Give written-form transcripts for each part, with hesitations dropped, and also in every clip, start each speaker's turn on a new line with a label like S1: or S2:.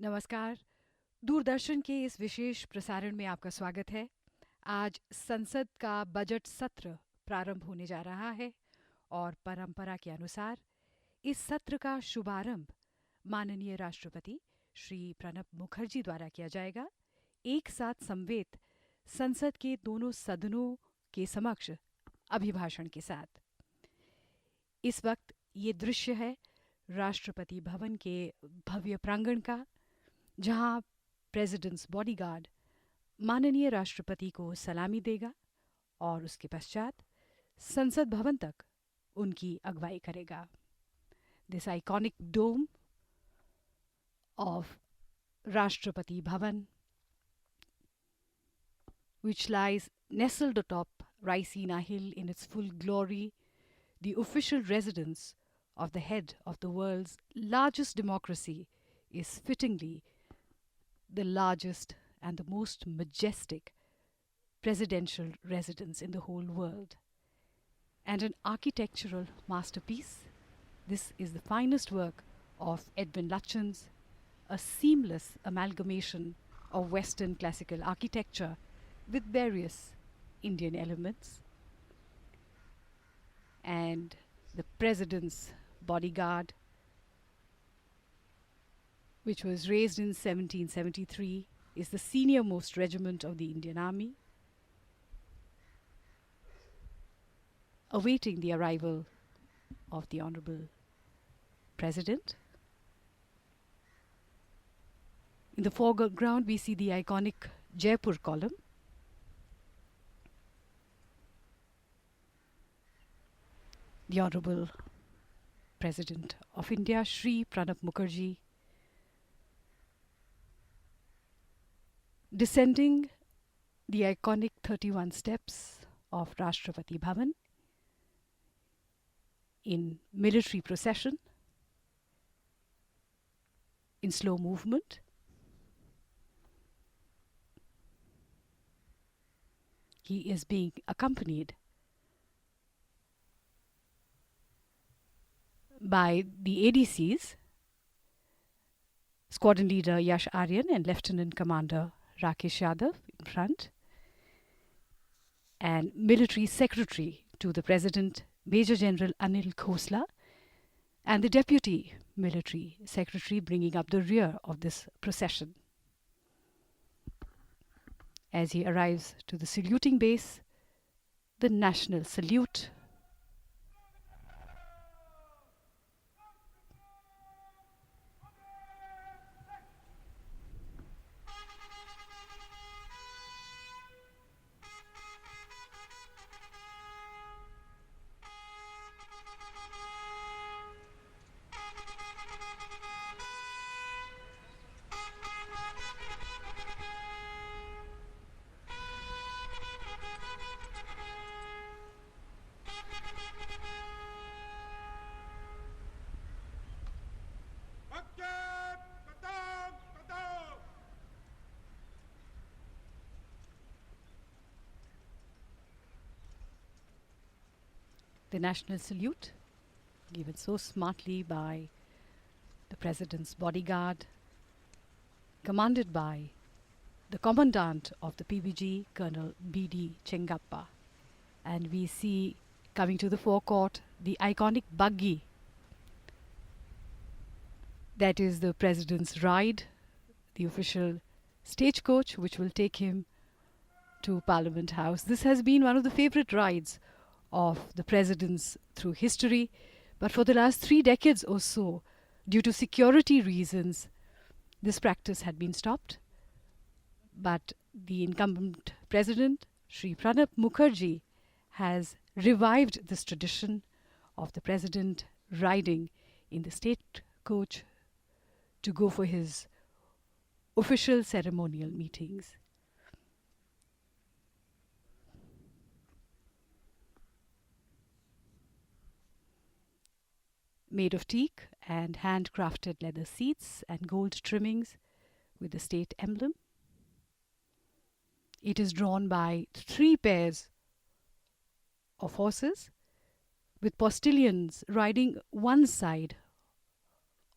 S1: नमस्कार। दूरदर्शन के इस विशेष प्रसारण में आपका स्वागत है। आज संसद का बजट सत्र प्रारंभ होने जा रहा है और परंपरा के अनुसार इस सत्र का शुभारंभ माननीय राष्ट्रपति श्री प्रणब मुखर्जी द्वारा किया जाएगा, एक साथ समवेत संसद के दोनों सदनों के समक्ष अभिभाषण के साथ। इस वक्त ये दृश्य है राष्ट्रपति भवन के भव्य प्रांगण का, जहां प्रेसिडेंट्स बॉडीगार्ड माननीय राष्ट्रपति को सलामी देगा और उसके पश्चात संसद भवन तक उनकी अगुवाई करेगा। This iconic dome of Rashtrapati Bhavan, which lies nestled atop Raisina Hill in its full glory, the official residence of the head of the world's largest democracy, is fittingly the largest and the most majestic presidential residence in the whole world. And an architectural masterpiece, this is the finest work of Edwin Lutyens, a seamless amalgamation of Western classical architecture with various Indian elements. And the president's bodyguard, which was raised in 1773, is the senior-most regiment of the Indian Army, awaiting the arrival of the Honorable President. In the foreground, we see the iconic Jaipur column. The Honorable President of India, Shri Pranab Mukherjee, descending the iconic 31 steps of Rashtrapati Bhavan in military procession, in slow movement. He is being accompanied by the ADCs, Squadron Leader Yash Aryan and Lieutenant Commander Rakesh Yadav in front, and Military Secretary to the President, Major General Anil Khosla, and the Deputy Military Secretary bringing up the rear of this procession. As he arrives to the saluting base, the national salute. The national salute, given so smartly by the President's bodyguard, commanded by the Commandant of the PBG, Colonel B.D. Chengappa. And we see coming to the forecourt the iconic buggy. That is the President's ride, the official stagecoach which will take him to Parliament House. This has been one of the favorite rides of the presidents through history, but for the last 3 decades or so, due to security reasons, this practice had been stopped. But the incumbent president, Shri Pranab Mukherjee, has revived this tradition of the president riding in the state coach to go for his official ceremonial meetings. Made of teak and handcrafted leather seats and gold trimmings with the state emblem. It is drawn by 3 pairs of horses with postilions riding one side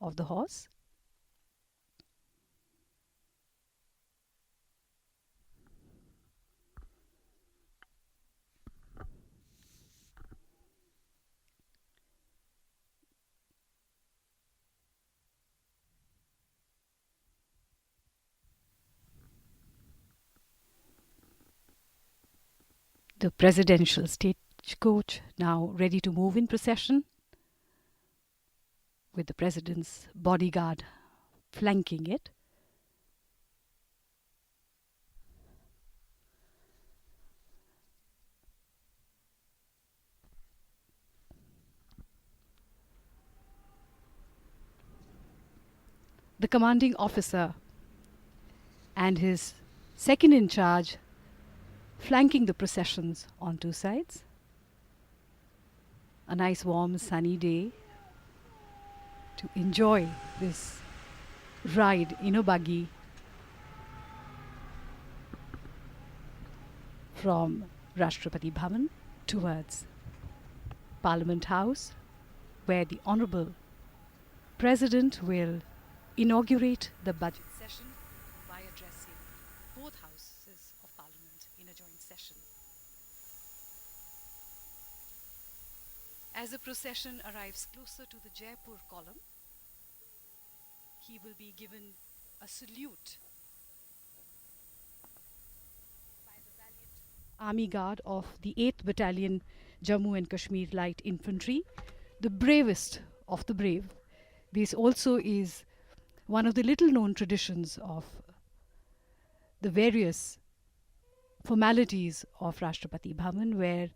S1: of the horse. The presidential stagecoach now ready to move in procession, with the president's bodyguard flanking it. The commanding officer and his second in charge flanking the processions on two sides. A nice warm sunny day to enjoy this ride in a buggy from Rashtrapati Bhavan towards Parliament House, where the Honourable President will inaugurate the budget session by addressing both houses of Parliament in a joint session. As the procession arrives closer to the Jaipur column, he will be given a salute by the valiant Army Guard of the 8th Battalion Jammu and Kashmir Light Infantry, the bravest of the brave. This also is one of the little known traditions of the various formalities of Rashtrapati Bhavan, where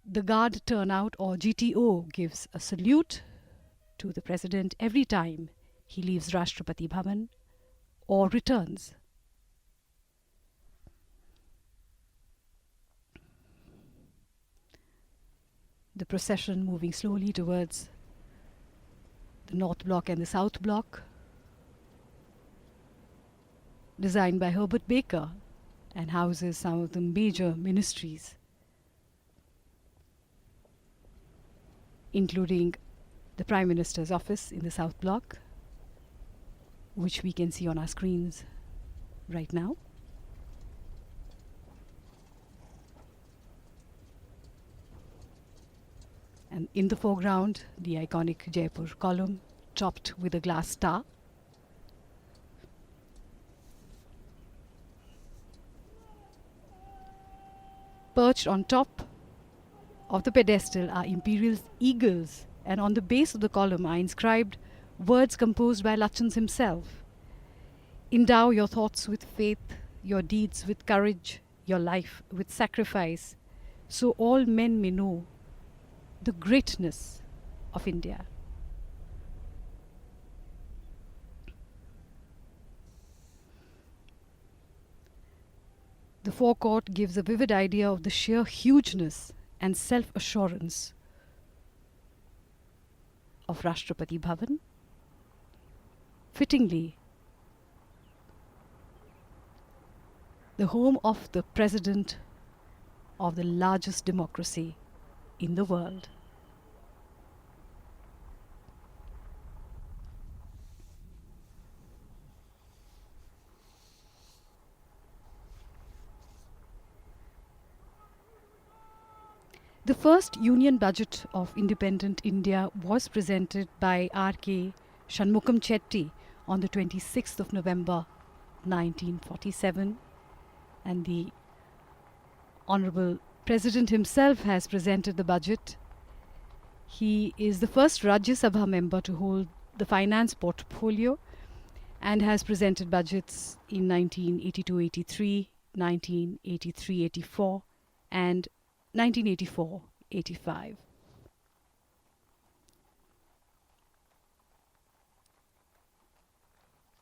S1: the guard turnout or GTO gives a salute to the president every time he leaves Rashtrapati Bhavan or returns. The procession moving slowly towards the North Block and the South Block, designed by Herbert Baker, and houses some of the major ministries, including the Prime Minister's office in the South Block, which we can see on our screens right now. And in the foreground, the iconic Jaipur column, topped with a glass star. Perched on top of the pedestal are imperial eagles, and on the base of the column are inscribed words composed by Lachans himself. Endow your thoughts with faith, your deeds with courage, your life with sacrifice, so all men may know the greatness of India. The forecourt gives a vivid idea of the sheer hugeness and self-assurance of Rashtrapati Bhavan. Fittingly, the home of the president of the largest democracy in the world. The first Union Budget of independent India was presented by R.K. Shanmugam Chetty on the 26th of November 1947, and the Honourable President himself has presented the budget. He is the first Rajya Sabha member to hold the finance portfolio and has presented budgets in 1982-83, 1983-84 and 1984-85.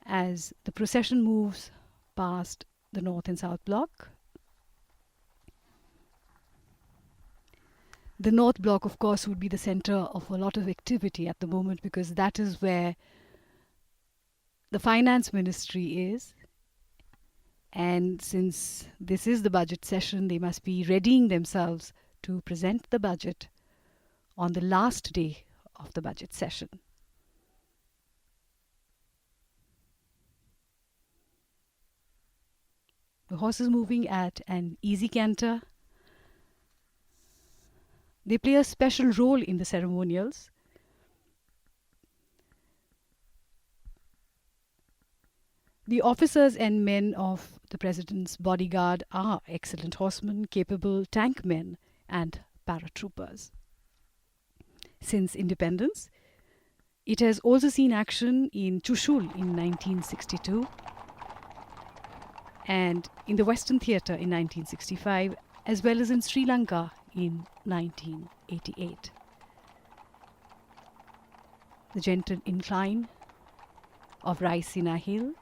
S1: As the procession moves past the North and South Block, the North Block, of course, would be the center of a lot of activity at the moment, because that is where the Finance Ministry is. And since this is the budget session, they must be readying themselves to present the budget on the last day of the budget session. The horse is moving at an easy canter. They play a special role in the ceremonials. The officers and men of the president's bodyguard are excellent horsemen, capable tank men, and paratroopers. Since independence, it has also seen action in Chushul in 1962 and in the Western Theatre in 1965, as well as in Sri Lanka in 1988. The gentle incline of Raisina Hill,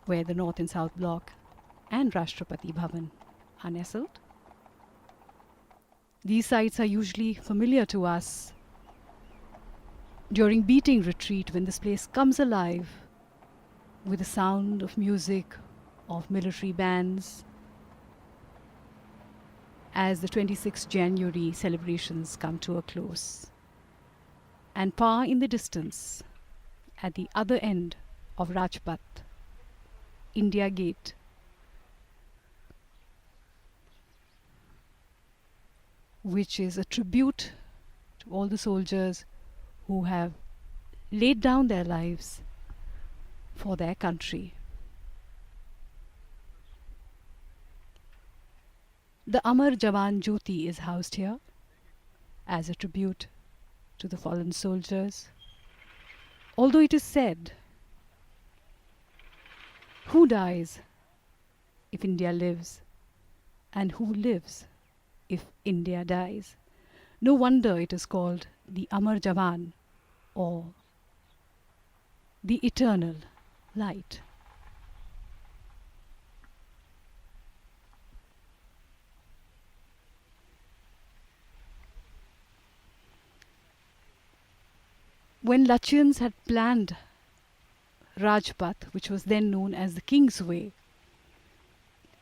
S1: where the North and South Block and Rashtrapati Bhavan are nestled. These sites are usually familiar to us during beating retreat, when this place comes alive with the sound of music, of military bands, as the 26th January celebrations come to a close. And far in the distance, at the other end of Rajpath, India Gate, which is a tribute to all the soldiers who have laid down their lives for their country. The Amar Jawan Jyoti is housed here as a tribute to the fallen soldiers. Although it is said, who dies if India lives, and who lives if India dies? No wonder it is called the Amar Jawan, or the eternal light. When Lachhyans had planned Rajpath, which was then known as the King's Way,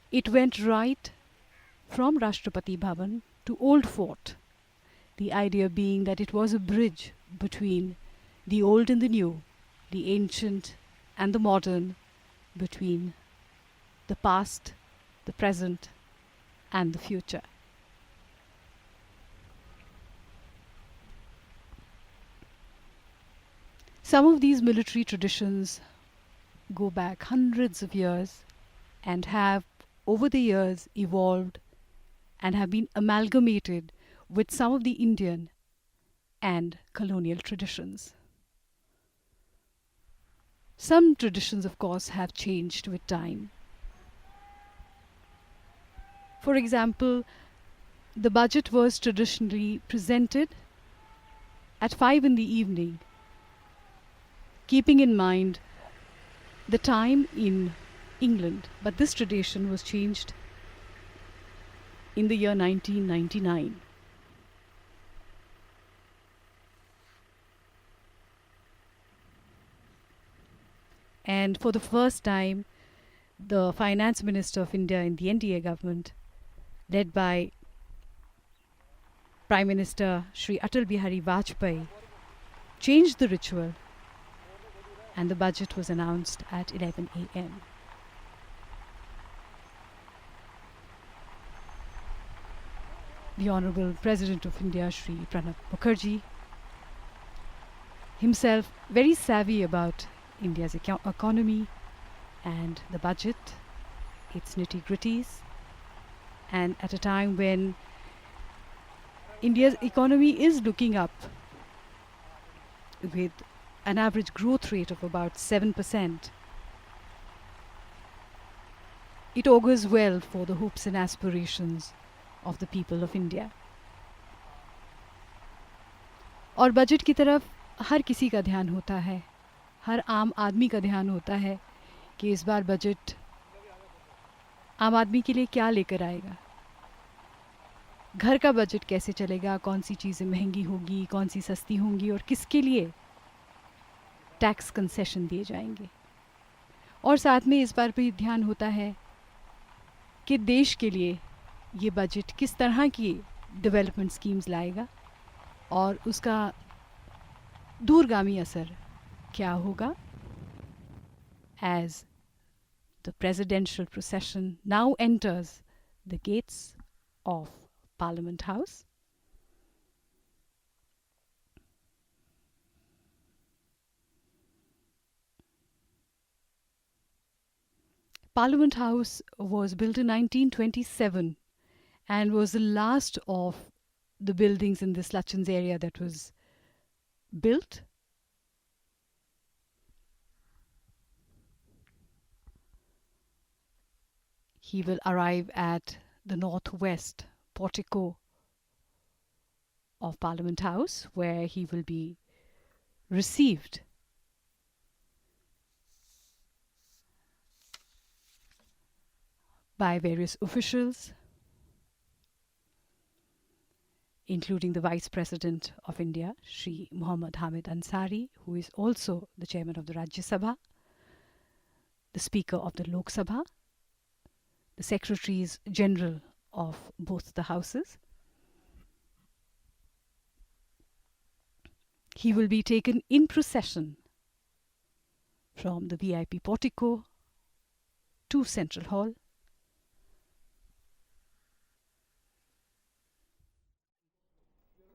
S1: it went right from Rashtrapati Bhavan to Old Fort, the idea being that it was a bridge between the old and the new, the ancient and the modern, between the past, the present, and the future. Some of these military traditions go back hundreds of years and have, over the years, evolved and have been amalgamated with some of the Indian and colonial traditions. Some traditions, of course, have changed with time. For example, the budget was traditionally presented at 5 in the evening, keeping in mind the time in England, but this tradition was changed in the year 1999. And for the first time, the Finance Minister of India in the NDA government, led by Prime Minister Shri Atal Bihari Vajpayee, changed the ritual, and the budget was announced at 11 a.m. The Honorable President of India, Shri Pranab Mukherjee, himself very savvy about India's economy and the budget, its nitty-gritties, and at a time when India's economy is looking up with an average growth rate of about 7%. It augurs well for the hopes and aspirations of the people of India. और budget की तरफ हर किसी का ध्यान होता है, हर आम आदमी का ध्यान होता है कि इस बार बजट आम आदमी के लिए क्या लेकर आएगा, घर का बजट कैसे चलेगा, कौन सी चीज़ें महंगी होगी, कौन सी सस्ती होंगी और किसके लिए टैक्स कंसेशन दिए जाएंगे। और साथ में इस बार भी ध्यान होता है कि देश के लिए ये बजट किस तरह की डेवलपमेंट स्कीम्स लाएगा और उसका दूरगामी असर क्या होगा। As the presidential procession now enters the gates of Parliament House, Parliament House was built in 1927 and was the last of the buildings in this Lutyens area that was built. He will arrive at the northwest portico of Parliament House, where he will be received by various officials, including the Vice President of India, Shri Muhammad Hamid Ansari, who is also the Chairman of the Rajya Sabha, the Speaker of the Lok Sabha, the Secretaries General of both the houses. He will be taken in procession from the VIP portico to Central Hall.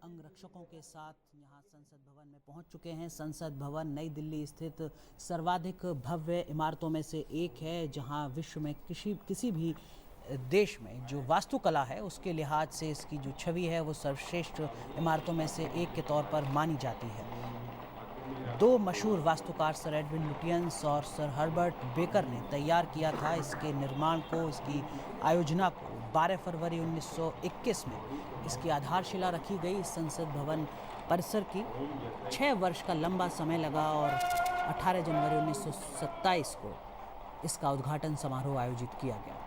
S2: अंगरक्षकों के साथ यहाँ संसद भवन में पहुँच चुके हैं। संसद भवन नई दिल्ली स्थित सर्वाधिक भव्य इमारतों में से एक है, जहाँ विश्व में किसी भी देश में जो वास्तुकला है उसके लिहाज से इसकी जो छवि है वो सर्वश्रेष्ठ इमारतों में से एक के तौर पर मानी जाती है। दो मशहूर वास्तुकार सर एडविन लुटियंस और सर हर्बर्ट बेकर ने तैयार किया था इसके निर्माण को, इसकी आयोजना को। 12 फरवरी 1921 में इसकी आधारशिला रखी गई। संसद भवन परिसर की 6 वर्ष का लंबा समय लगा और 18 जनवरी 1927 को इसका उद्घाटन समारोह आयोजित किया गया।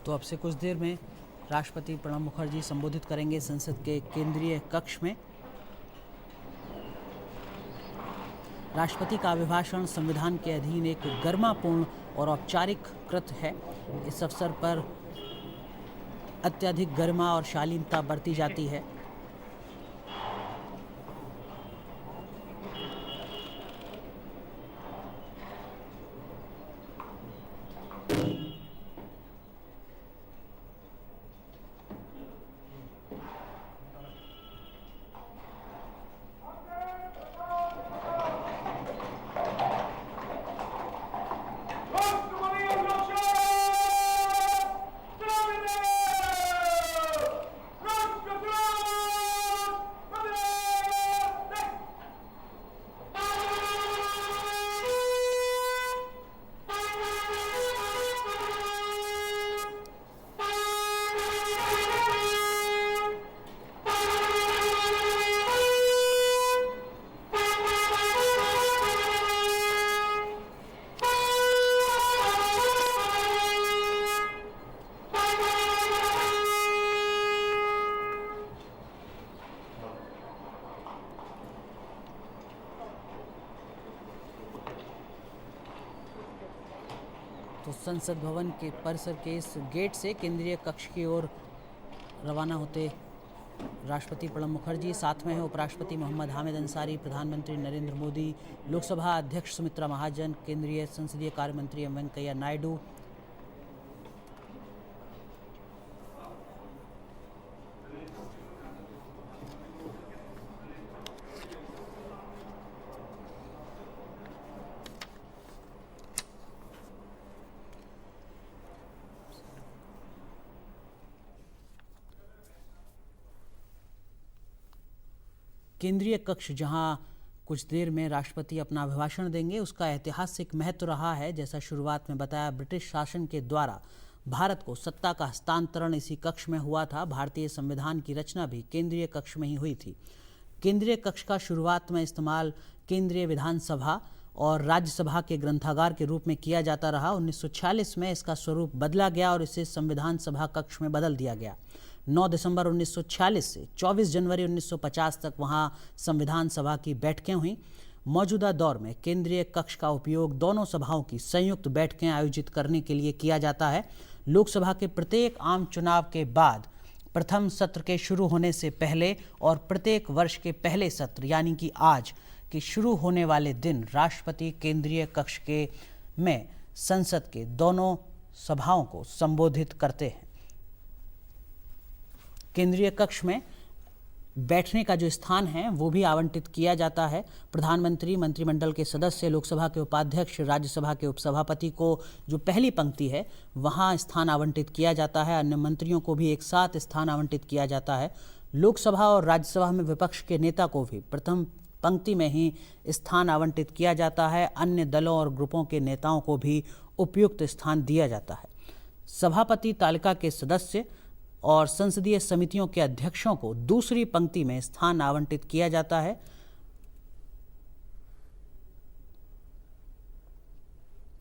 S2: तो अब से कुछ देर में राष्ट्रपति प्रणब मुखर्जी संबोधित करेंगे संसद के केंद्रीय कक्ष में। राष्ट्रपति का अभिभाषण संविधान के अधीन एक गरिमापूर्ण और औपचारिकृत है। इस अवसर पर अत्यधिक गरिमा और शालीनता बरती जाती है। तो संसद भवन के परिसर के इस गेट से केंद्रीय कक्ष की ओर रवाना होते राष्ट्रपति प्रणब मुखर्जी, साथ में है उपराष्ट्रपति मोहम्मद हामिद अंसारी, प्रधानमंत्री नरेंद्र मोदी, लोकसभा अध्यक्ष सुमित्रा महाजन, केंद्रीय संसदीय कार्य मंत्री एम वेंकैया नायडू। केंद्रीय कक्ष जहां कुछ देर में राष्ट्रपति अपना अभिभाषण देंगे, उसका ऐतिहासिक महत्व रहा है। जैसा शुरुआत में बताया, ब्रिटिश शासन के द्वारा भारत को सत्ता का हस्तांतरण इसी कक्ष में हुआ था। भारतीय संविधान की रचना भी केंद्रीय कक्ष में ही हुई थी। केंद्रीय कक्ष का शुरुआत में इस्तेमाल केंद्रीय विधानसभा और राज्यसभा के ग्रंथागार के रूप में किया जाता रहा। 1946 में इसका स्वरूप बदला गया और इसे संविधान सभा कक्ष में बदल दिया गया। 9 दिसंबर 1946 से 24 जनवरी 1950 तक वहां संविधान सभा की बैठकें हुईं। मौजूदा दौर में केंद्रीय कक्ष का उपयोग दोनों सभाओं की संयुक्त बैठकें आयोजित करने के लिए किया जाता है। लोकसभा के प्रत्येक आम चुनाव के बाद प्रथम सत्र के शुरू होने से पहले और प्रत्येक वर्ष के पहले सत्र यानी कि आज के शुरू होने वाले दिन राष्ट्रपति केंद्रीय कक्ष के में संसद के दोनों सभाओं को संबोधित करते हैं। केंद्रीय कक्ष में बैठने का जो स्थान है वो भी आवंटित किया जाता है। प्रधानमंत्री, मंत्रिमंडल के सदस्य, लोकसभा के उपाध्यक्ष, राज्यसभा के उपसभापति को जो पहली पंक्ति है वहाँ स्थान आवंटित किया जाता है। अन्य मंत्रियों को भी एक साथ स्थान आवंटित किया जाता है। लोकसभा और राज्यसभा में विपक्ष के नेता को भी प्रथम पंक्ति में ही स्थान आवंटित किया जाता है। अन्य दलों और ग्रुपों के नेताओं को भी उपयुक्त स्थान दिया जाता है। सभापति तालिका के सदस्य और संसदीय समितियों के अध्यक्षों को दूसरी पंक्ति में स्थान आवंटित किया जाता है।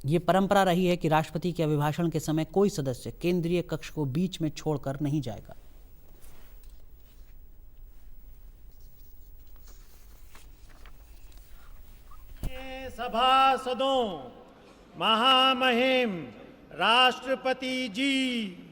S2: ये परंपरा रही है कि राष्ट्रपति के अभिभाषण के समय कोई सदस्य केंद्रीय कक्ष को बीच में छोड़कर नहीं जाएगा।
S3: सभासदों, महामहिम राष्ट्रपति जी,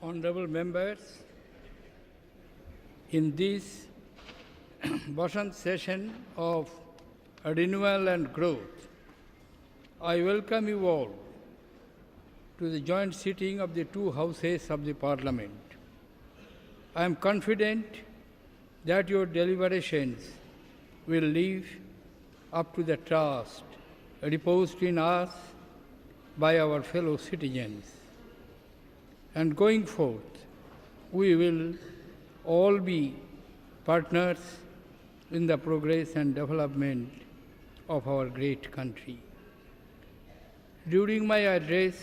S4: honorable members, in this Basant session of renewal and growth, I welcome you all to the joint sitting of the two houses of the Parliament. I am confident that your deliberations will live up to the trust reposed in us by our fellow citizens. And going forth, we will all be partners in the progress and development of our great country. During my address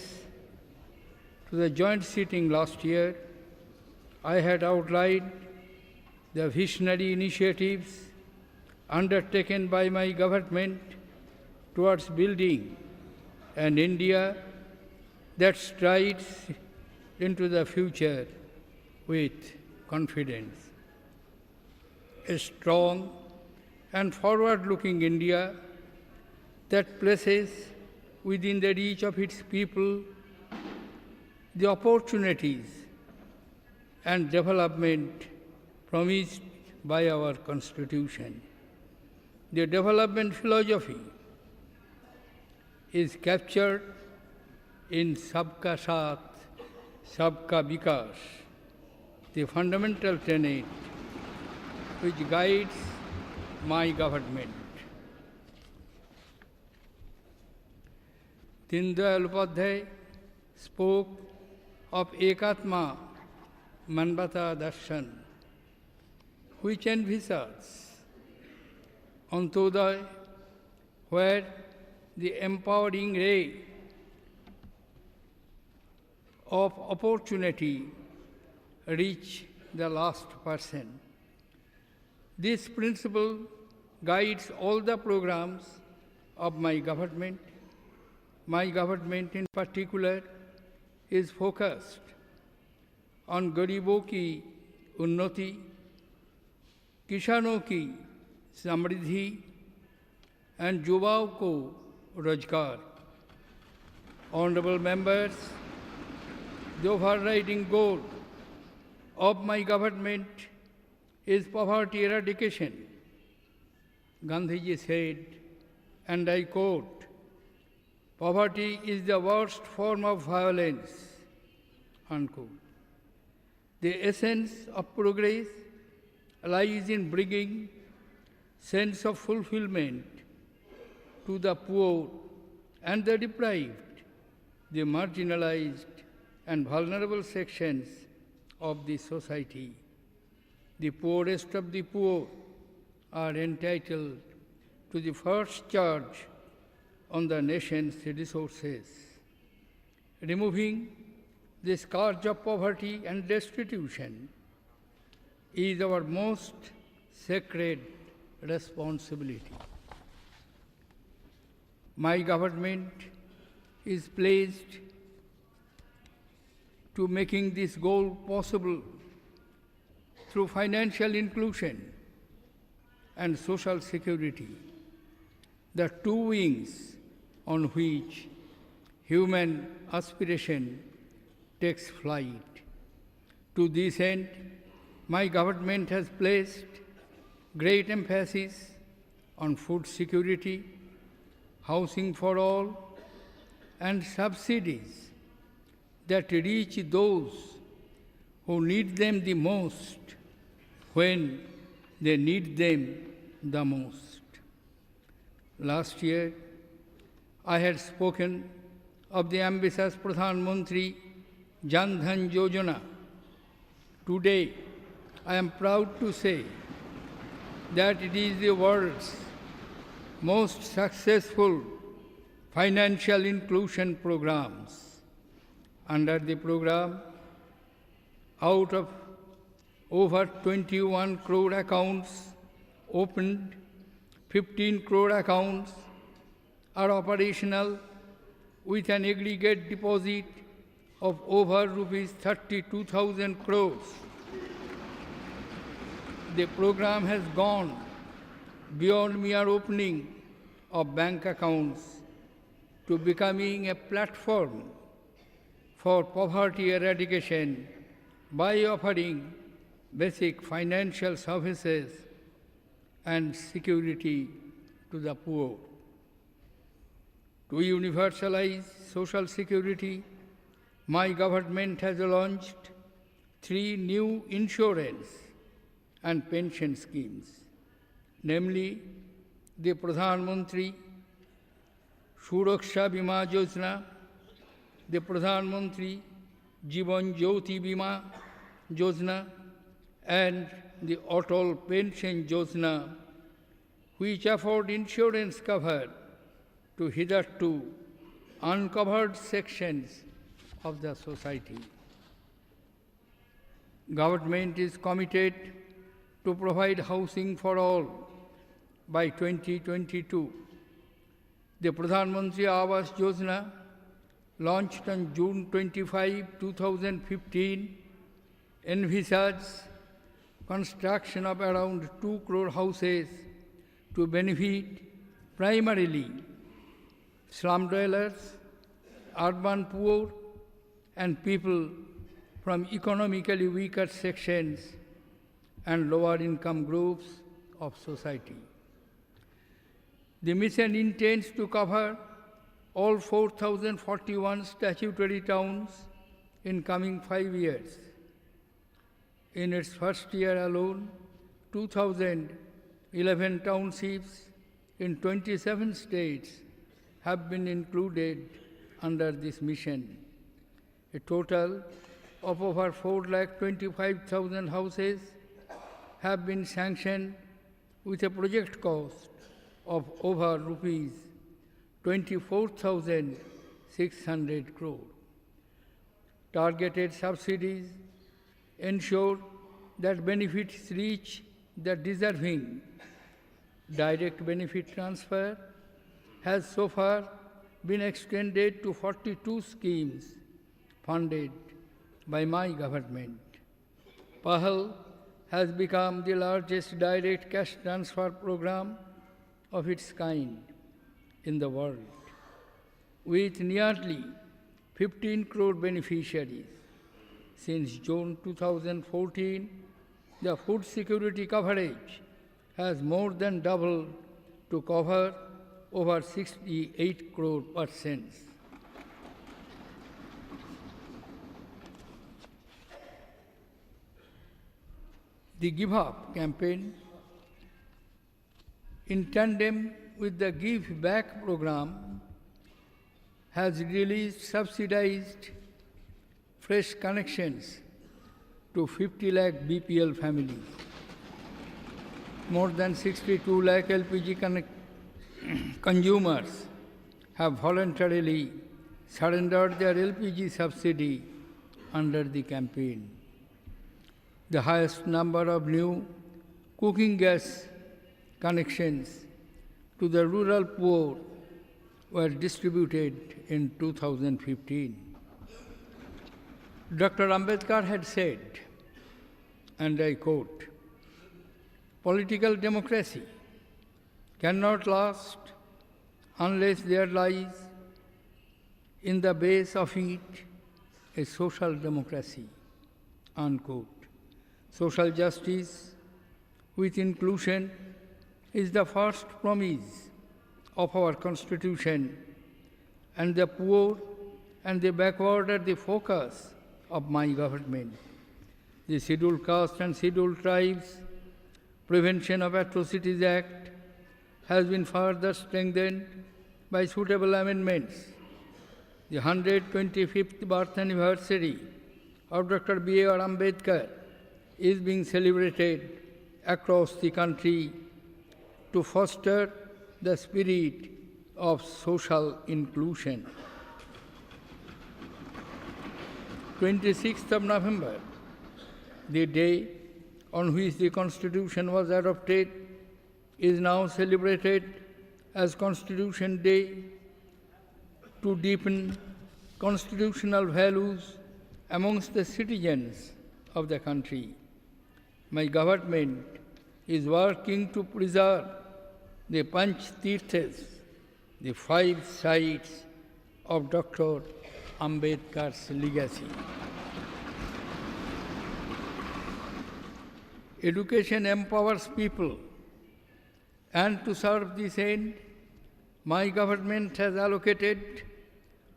S4: to the joint sitting last year, I had outlined the visionary initiatives undertaken by my government towards building an India that strides into the future with confidence. A strong and forward-looking India that places within the reach of its people the opportunities and development promised by our Constitution. The development philosophy is captured in Sabka Saath, Sabka Vikas, the fundamental tenet which guides my government. Dindayal Upadhyay spoke of Ekatma Manvata Darshan, which envisages Antodaya, where the empowering ray of opportunity reach the last person. This principle guides all the programs of my government. My government in particular is focused on Garibon ki Unnati, Kisano ki Samriddhi and Yuvaon ko Rozgar. Honorable members, the overriding goal of my government is poverty eradication. Gandhiji said, and I quote, "Poverty is the worst form of violence," unquote. The essence of progress lies in bringing sense of fulfillment to the poor and the deprived, the marginalized and vulnerable sections of the society. The poorest of the poor are entitled to the first charge on the nation's resources. Removing the scourge of poverty and destitution is our most sacred responsibility. My government is pledged to making this goal possible through financial inclusion and social security, the two wings on which human aspiration takes flight. To this end, my government has placed great emphasis on food security, housing for all, and subsidies that reach those who need them the most when they need them the most. Last year, I had spoken of the ambitious Pradhan Mantri Jan Dhan Yojana. Today, I am proud to say that it is the world's most successful financial inclusion programs. Under the program, out of over 21 crore accounts opened, 15 crore accounts are operational with an aggregate deposit of over rupees 32,000 crores. The program has gone beyond mere opening of bank accounts to becoming a platform for poverty eradication by offering basic financial services and security to the poor. To universalize social security, my government has launched 3 new insurance and pension schemes, namely the Pradhan Mantri Suraksha Bima Yojana, the Pradhan Mantri Jivan Jyoti Bima Yojana, and the Atal Pension Yojana, which afford insurance cover to hitherto uncovered sections of the society. Government is committed to provide housing for all by 2022. The Pradhan Mantri Awas Yojana, launched on June 25, 2015, envisages construction of around 2 crore houses to benefit primarily slum dwellers, urban poor, and people from economically weaker sections and lower income groups of society. The mission intends to cover all 4,041 statutory towns in coming 5 years. In its first year alone, 2,011 townships in 27 states have been included under this mission. A total of over 4,25,000 houses have been sanctioned with a project cost of over rupees 24,600 crore. Targeted subsidies ensure that benefits reach the deserving. Direct benefit transfer has so far been extended to 42 schemes funded by my government. PAHAL has become the largest direct cash transfer program of its kind in the world, with nearly 15 crore beneficiaries. Since June 2014, the food security coverage has more than doubled to cover over 68 crore persons. The Give Up campaign, in tandem with the Give Back program, has released subsidized fresh connections to 50 lakh BPL families. More than 62 lakh LPG consumers have voluntarily surrendered their LPG subsidy under the campaign. The highest number of new cooking gas connections to the rural poor were distributed in 2015. Dr. Ambedkar had said, and I quote, "Political democracy cannot last unless there lies in the base of it a social democracy," unquote. Social justice with inclusion is the first promise of our Constitution, and the poor and the backward are the focus of my government. The Scheduled Caste and Scheduled Tribes Prevention of Atrocities Act has been further strengthened by suitable amendments. The 125th birth anniversary of Dr. B.R. Ambedkar is being celebrated across the country to foster the spirit of social inclusion. 26th of November, the day on which the Constitution was adopted, is now celebrated as Constitution Day to deepen constitutional values amongst the citizens of the country. My government is working to preserve the Panch Tirthas, the 5 sites of Dr. Ambedkar's legacy. Education empowers people, and to serve this end, my government has allocated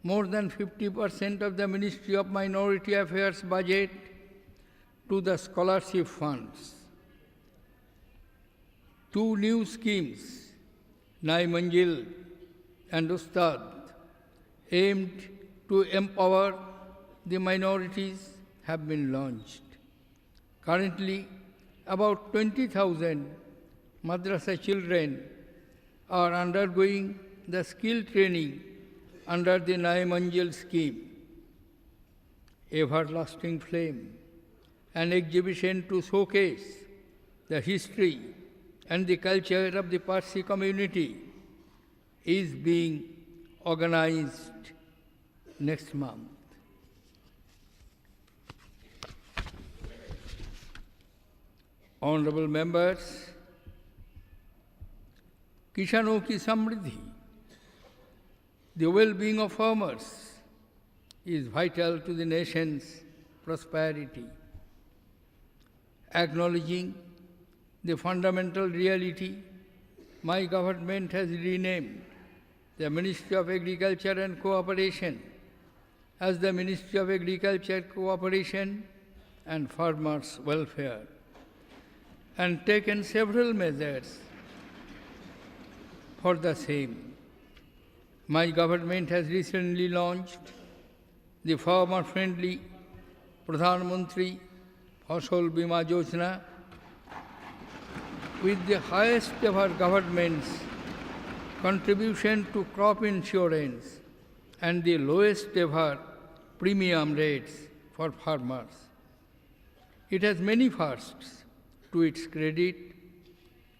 S4: more than 50% of the Ministry of Minority Affairs budget to the scholarship funds. 2 new schemes, Nai Manjil and Ustad, aimed to empower the minorities, have been launched. Currently, about 20,000 madrasa children are undergoing the skill training under the Nai Manjil scheme. Everlasting Flame, an exhibition to showcase the history and the culture of the Parsi community, is being organized next month. honorable members, Kisano ki Samriddhi, the well-being of farmers, is vital to the nation's prosperity. Acknowledging the fundamental reality, my government has renamed the Ministry of Agriculture and Cooperation as the Ministry of Agriculture, Cooperation and Farmers' Welfare, and taken several measures for the same. My government has recently launched the farmer-friendly Pradhan Mantri Fasal Bima Yojana with the highest ever government's contribution to crop insurance and the lowest ever premium rates for farmers. It has many firsts to its credit,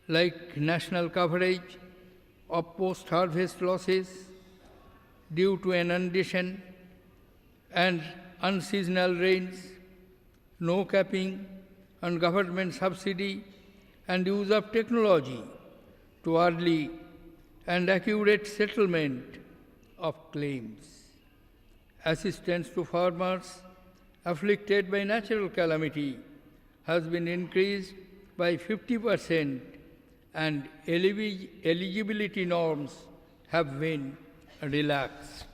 S4: like national coverage of post-harvest losses due to inundation and unseasonal rains, no capping on government subsidy, and use of technology to early and accurate settlement of claims. Assistance to farmers afflicted by natural calamity has been increased by 50%, and eligibility norms have been relaxed.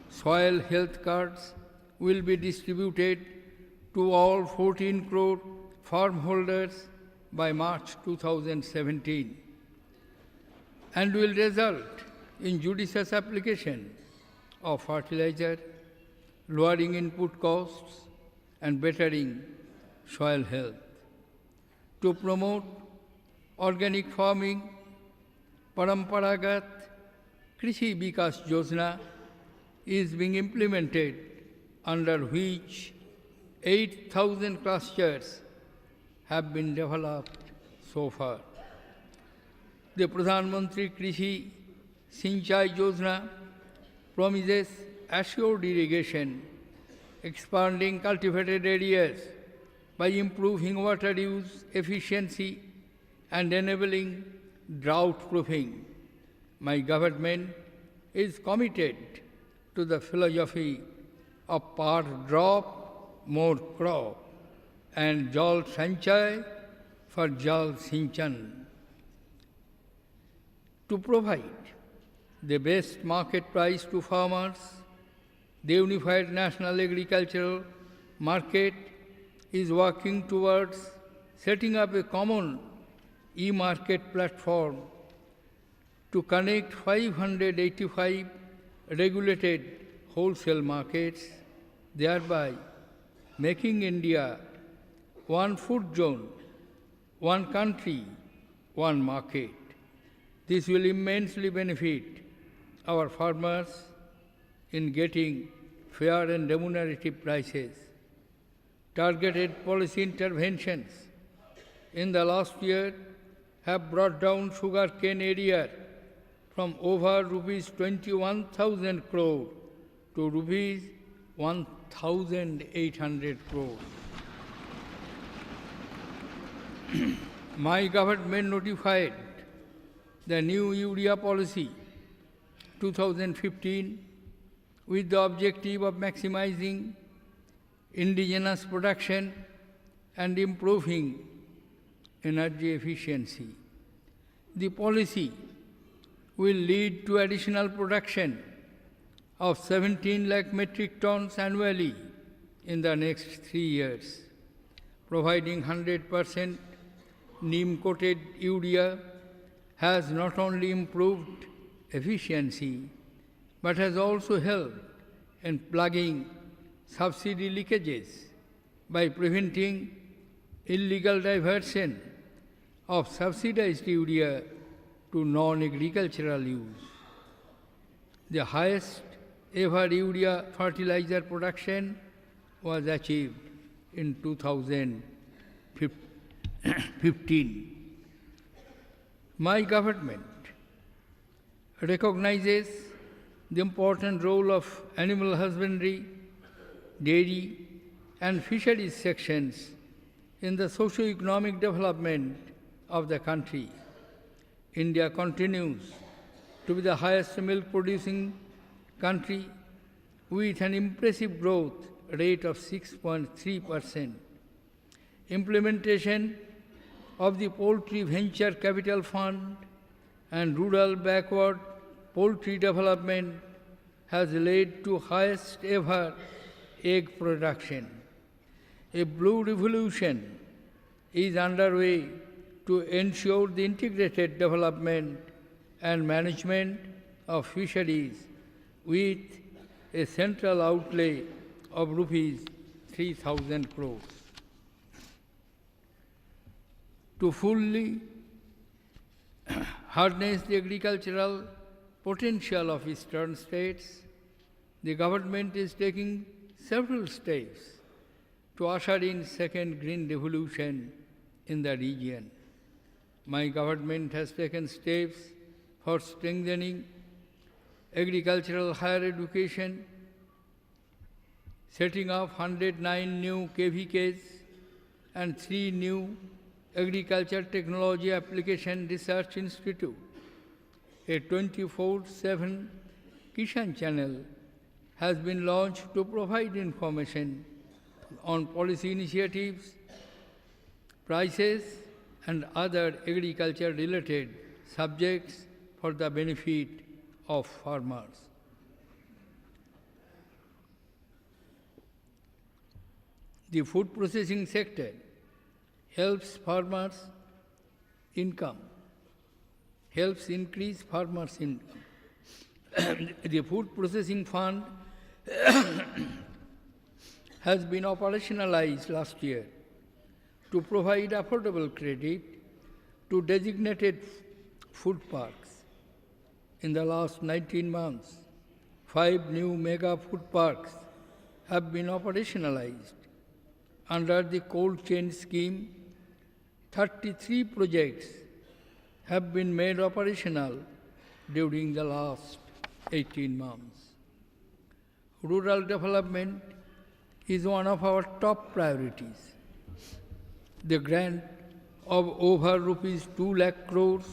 S4: Soil health cards will be distributed to all 14 crore farm holders by March 2017 and will result in judicious application of fertilizer, lowering input costs and bettering soil health. To promote organic farming, Paramparagat Krishi Vikas Yojana is being implemented, under which 8,000 clusters have been developed so far. The Pradhan Mantri Krishi Sinchai Yojana promises assured irrigation, expanding cultivated areas by improving water use efficiency and enabling drought proofing. My government is committed to the philosophy of per drop, more crop, and Jal Sanchay for Jal Sinchan. To provide the best market price to farmers, the Unified National Agricultural Market is working towards setting up a common e-market platform to connect 585 regulated wholesale markets, thereby making India one food zone, one country, one market. This will immensely benefit our farmers in getting fair and remunerative prices. Targeted policy interventions in the last year have brought down sugarcane area from over rupees 21,000 crore to rupees 1,800 crore. My government notified the new urea policy 2015 with the objective of maximizing indigenous production and improving energy efficiency. The policy will lead to additional production of 17 lakh metric tons annually in the next 3 years. Providing 100% neem-coated urea has not only improved efficiency, but has also helped in plugging subsidy leakages by preventing illegal diversion of subsidized urea to non-agricultural use. The highest ever urea fertilizer production was achieved in 2015. My government recognizes the important role of animal husbandry, dairy, and fisheries sections in the socio-economic development of the country. India continues to be the highest milk-producing country with an impressive growth rate of 6.3%. Implementation of the Poultry Venture Capital Fund and rural backward poultry development has led to highest ever egg production. A blue revolution is underway to ensure the integrated development and management of fisheries with a central outlay of rupees 3,000 crores. To fully harness the agricultural potential of eastern states, the government is taking several steps to usher in second green revolution in the region. My government has taken steps for strengthening agricultural higher education, setting up 109 new KVKs and 3 new Agriculture Technology Application Research Institute. A 24/7 Kishan channel has been launched to provide information on policy initiatives, prices, and other agriculture-related subjects for the benefit of farmers. The food processing sector helps farmers' income, helps increase farmers' income. The Food Processing Fund has been operationalized last year to provide affordable credit to designated food parks. In the last 19 months, 5 new mega food parks have been operationalized. Under the cold chain scheme, 33 projects have been made operational during the last 18 months. Rural development is one of our top priorities. The grant of over rupees 2 lakh crores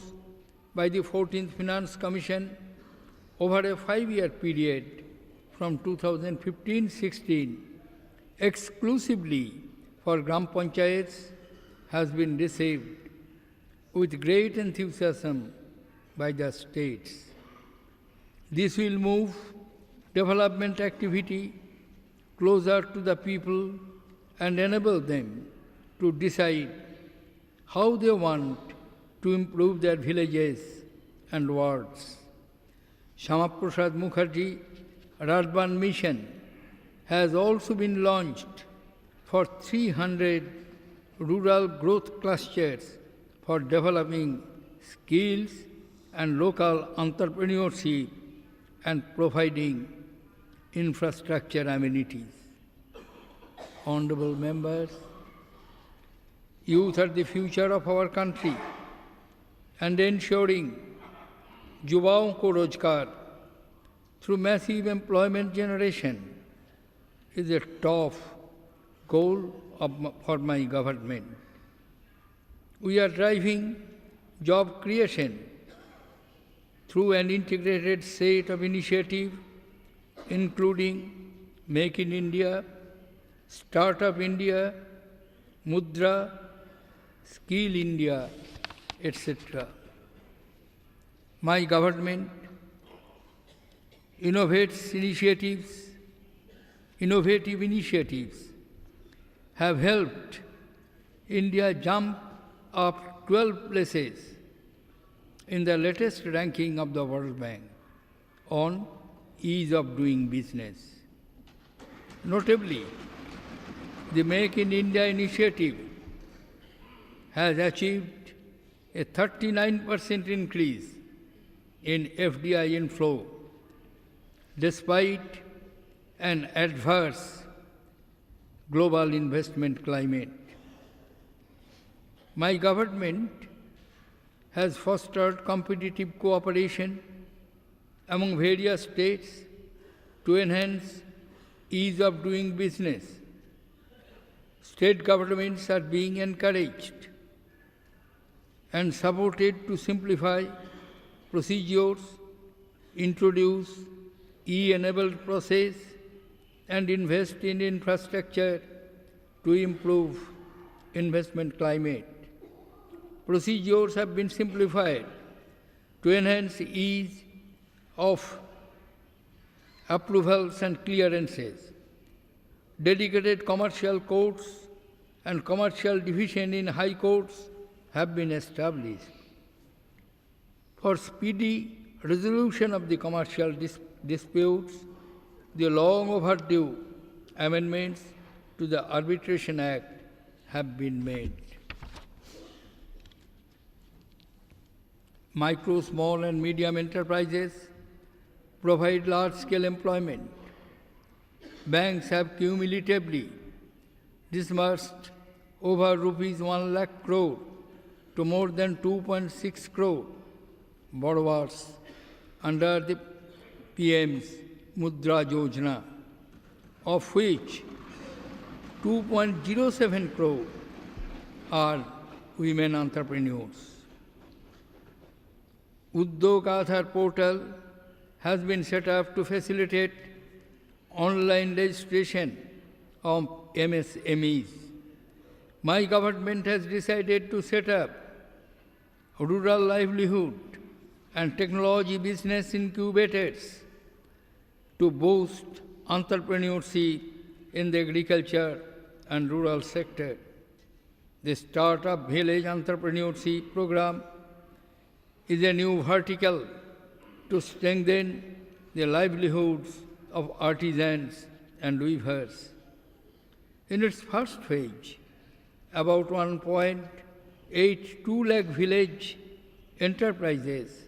S4: by the 14th Finance Commission over a 5-year period from 2015-16 exclusively for Gram Panchayats has been received with great enthusiasm by the states. This will move development activity closer to the people and enable them to decide how they want to improve their villages and wards. Shamaprasad Mukherjee Urban Mission has also been launched for 300 rural growth clusters for developing skills and local entrepreneurship and providing infrastructure amenities. Honorable members, youth are the future of our country, and ensuring युवाओं को रोजगार through massive employment generation is a top goal for my government. We are driving job creation through an integrated set of initiatives, including Make in India, Startup India, Mudra, Skill India, etc. My government innovative initiatives have helped India jump up 12 places in the latest ranking of the World Bank on ease of doing business. Notably, the Make in India initiative has achieved a 39% increase in FDI inflow despite an adverse global investment climate. My government has fostered competitive cooperation among various states to enhance ease of doing business State governments are being encouraged and supported to simplify procedures, introduce e-enabled process, and invest in infrastructure to improve investment climate. Procedures have been simplified to enhance ease of approvals and clearances. Dedicated commercial courts and commercial division in high courts have been established. For speedy resolution of the commercial disputes, the long overdue amendments to the Arbitration Act have been made. Micro, small and medium enterprises provide large-scale employment. Banks have cumulatively disbursed over rupees 1 lakh crore to more than 2.6 crore borrowers under the PM's Mudra Yojana, of which 2.07 crore are women entrepreneurs. Udyog Aadhaar portal has been set up to facilitate online registration of MSMEs. My government has decided to set up rural livelihood and technology business incubators to boost entrepreneurship in the agriculture and rural sector. The Startup Village Entrepreneurship Program is a new vertical to strengthen the livelihoods of artisans and weavers. In its first phase, about 1.82 lakh village enterprises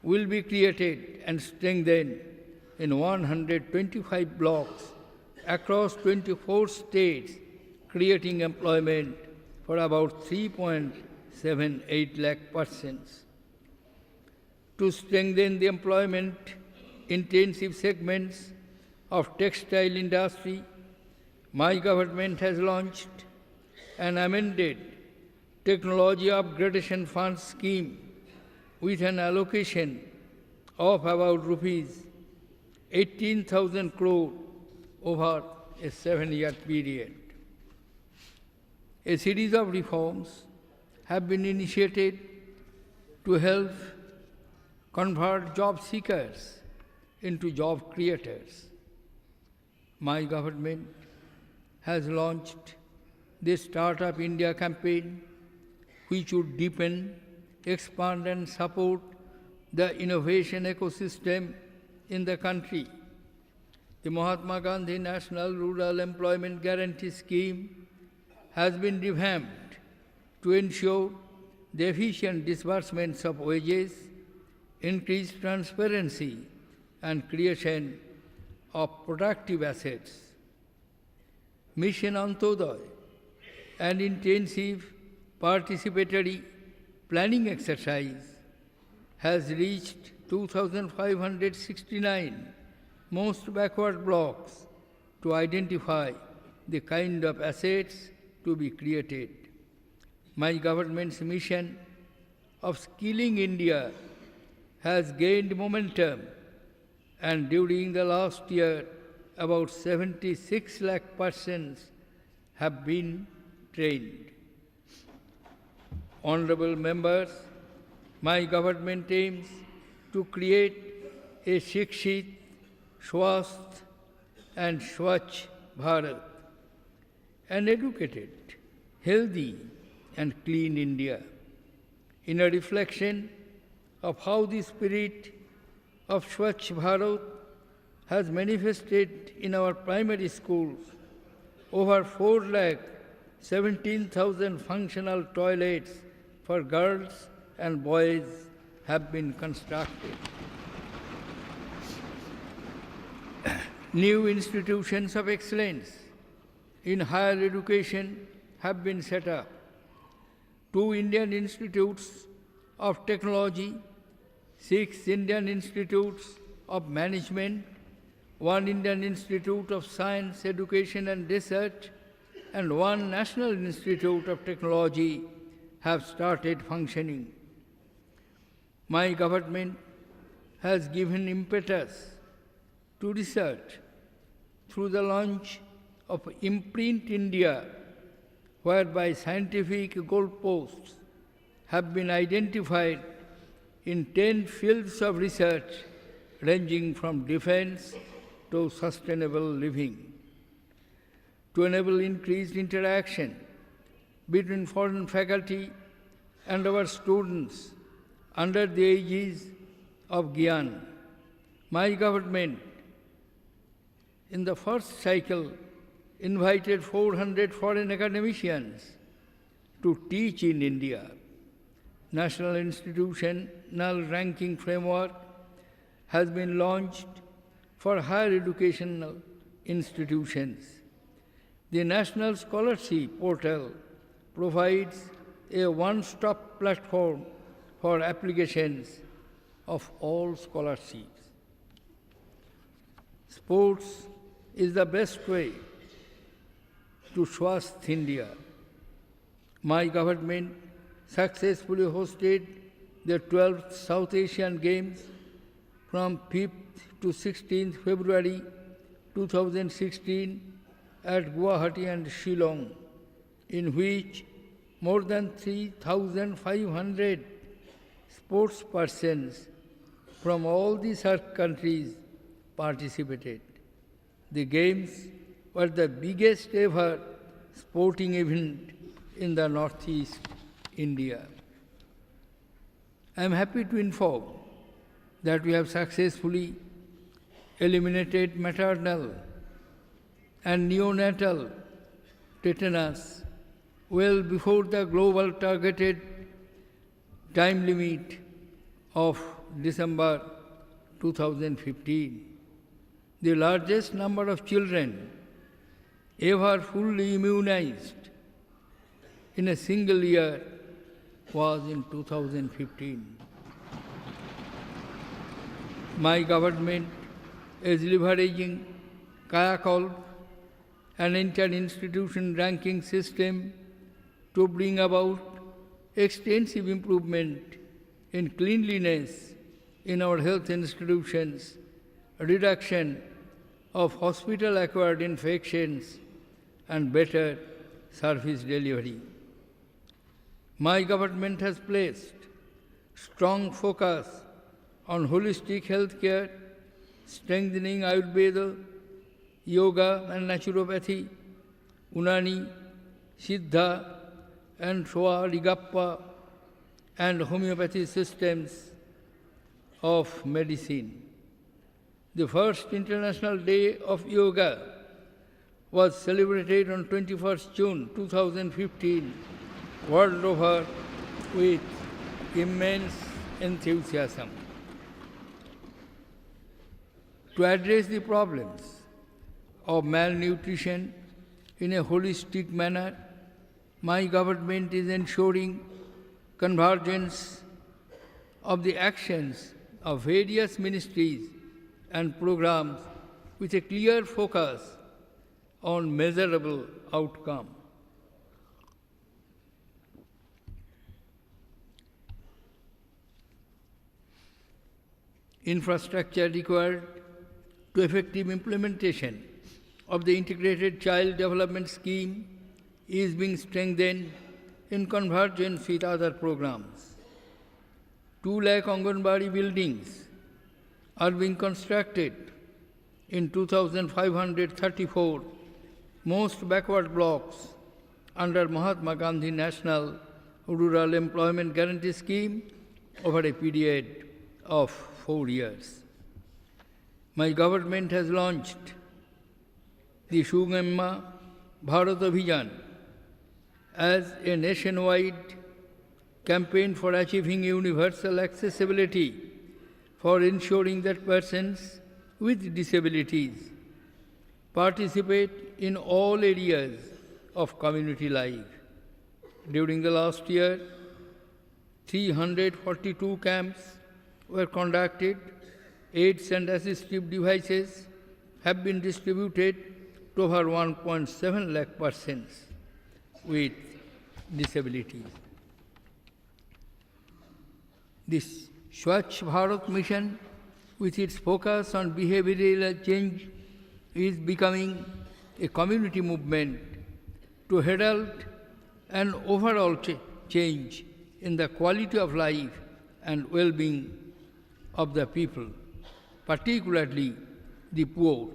S4: will be created and strengthened in 125 blocks across 24 states, creating employment for about 3.78 lakh persons. To strengthen the employment-intensive segments of textile industry, my government has launched an amended Technology Upgradation Fund scheme with an allocation of about rupees 18,000 crore over a 7-year period. A series of reforms have been initiated to help convert job seekers into job creators. My government has launched the Startup India campaign, which would deepen, expand and support the innovation ecosystem in the country. The Mahatma Gandhi National Rural Employment Guarantee Scheme has been revamped to ensure the efficient disbursements of wages, increased transparency and creation of productive assets. Mission Antoday, an intensive participatory planning exercise, has reached 2,569 most backward blocks to identify the kind of assets to be created. My government's mission of skilling India has gained momentum, and during the last year, about 76 lakh persons have been trained. Honorable members, my government aims to create a Shikshit, Swasth and Swachh Bharat, an educated, healthy and clean India, in a reflection of how the spirit of Swachh Bharat has manifested in our primary schools. Over 4,17,000 functional toilets for girls and boys have been constructed. New institutions of excellence in higher education have been set up. 2 Indian institutes of technology, 6 Indian institutes of management, 1 Indian institute of science, education and research, and one National Institute of Technology have started functioning. My government has given impetus to research through the launch of Imprint India, whereby scientific goalposts have been identified in 10 fields of research ranging from defense to sustainable living. To enable increased interaction between foreign faculty and our students under the aegis of Gyan, my government in the first cycle invited 400 foreign academicians to teach in India. National Institutional Ranking Framework has been launched for higher educational institutions. The National Scholarship Portal provides a one-stop platform for applications of all scholarships. Sports is the best way to Swasth India. My government successfully hosted the 12th South Asian Games from 5th to 16th February 2016 at Guwahati and Shillong, in which more than 3,500 sports persons from all the SAARC countries participated. The Games were the biggest ever sporting event in the Northeast India. I am happy to inform that we have successfully eliminated maternal and neonatal tetanus well before the global targeted time limit of December 2015. The largest number of children ever fully immunized in a single year was in 2015. My government is leveraging Kayakalp, an inter-institution ranking system, to bring about extensive improvement in cleanliness in our health institutions, reduction of hospital-acquired infections, and better service delivery. My government has placed strong focus on holistic health care, strengthening Ayurveda, yoga and naturopathy, Unani, Siddha and Shwa, Rigappa and homeopathy systems of medicine. The first International Day of Yoga was celebrated on 21st June 2015 world over with immense enthusiasm. To address the problems of malnutrition in a holistic manner, my government is ensuring convergence of the actions of various ministries and programs with a clear focus on measurable outcome. Infrastructure required to effective implementation of the Integrated Child Development Scheme is being strengthened in convergence with other programs. 2 lakh Anganwadi buildings are being constructed in 2,534 most backward blocks under Mahatma Gandhi National Rural Employment Guarantee Scheme over a period of 4 years. My government has launched the Sugamma Bharat Abhiyan as a nationwide campaign for achieving universal accessibility, for ensuring that persons with disabilities participate in all areas of community life. During the last year, 342 camps were conducted, aids and assistive devices have been distributed to over 1.7 lakh persons with disabilities. This Swachh Bharat mission, with its focus on behavioral change, is becoming a community movement to herald an overall change in the quality of life and well-being of the people, particularly the poor,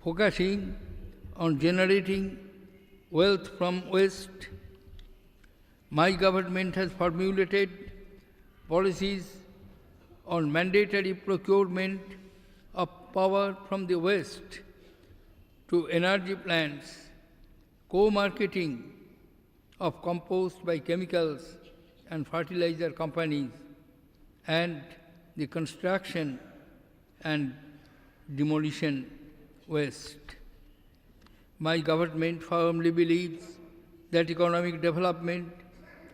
S4: focusing on generating wealth from waste. My government has formulated policies on mandatory procurement of power from the waste to energy plants, co-marketing of compost by chemicals and fertilizer companies, and the construction and demolition waste. My government firmly believes that economic development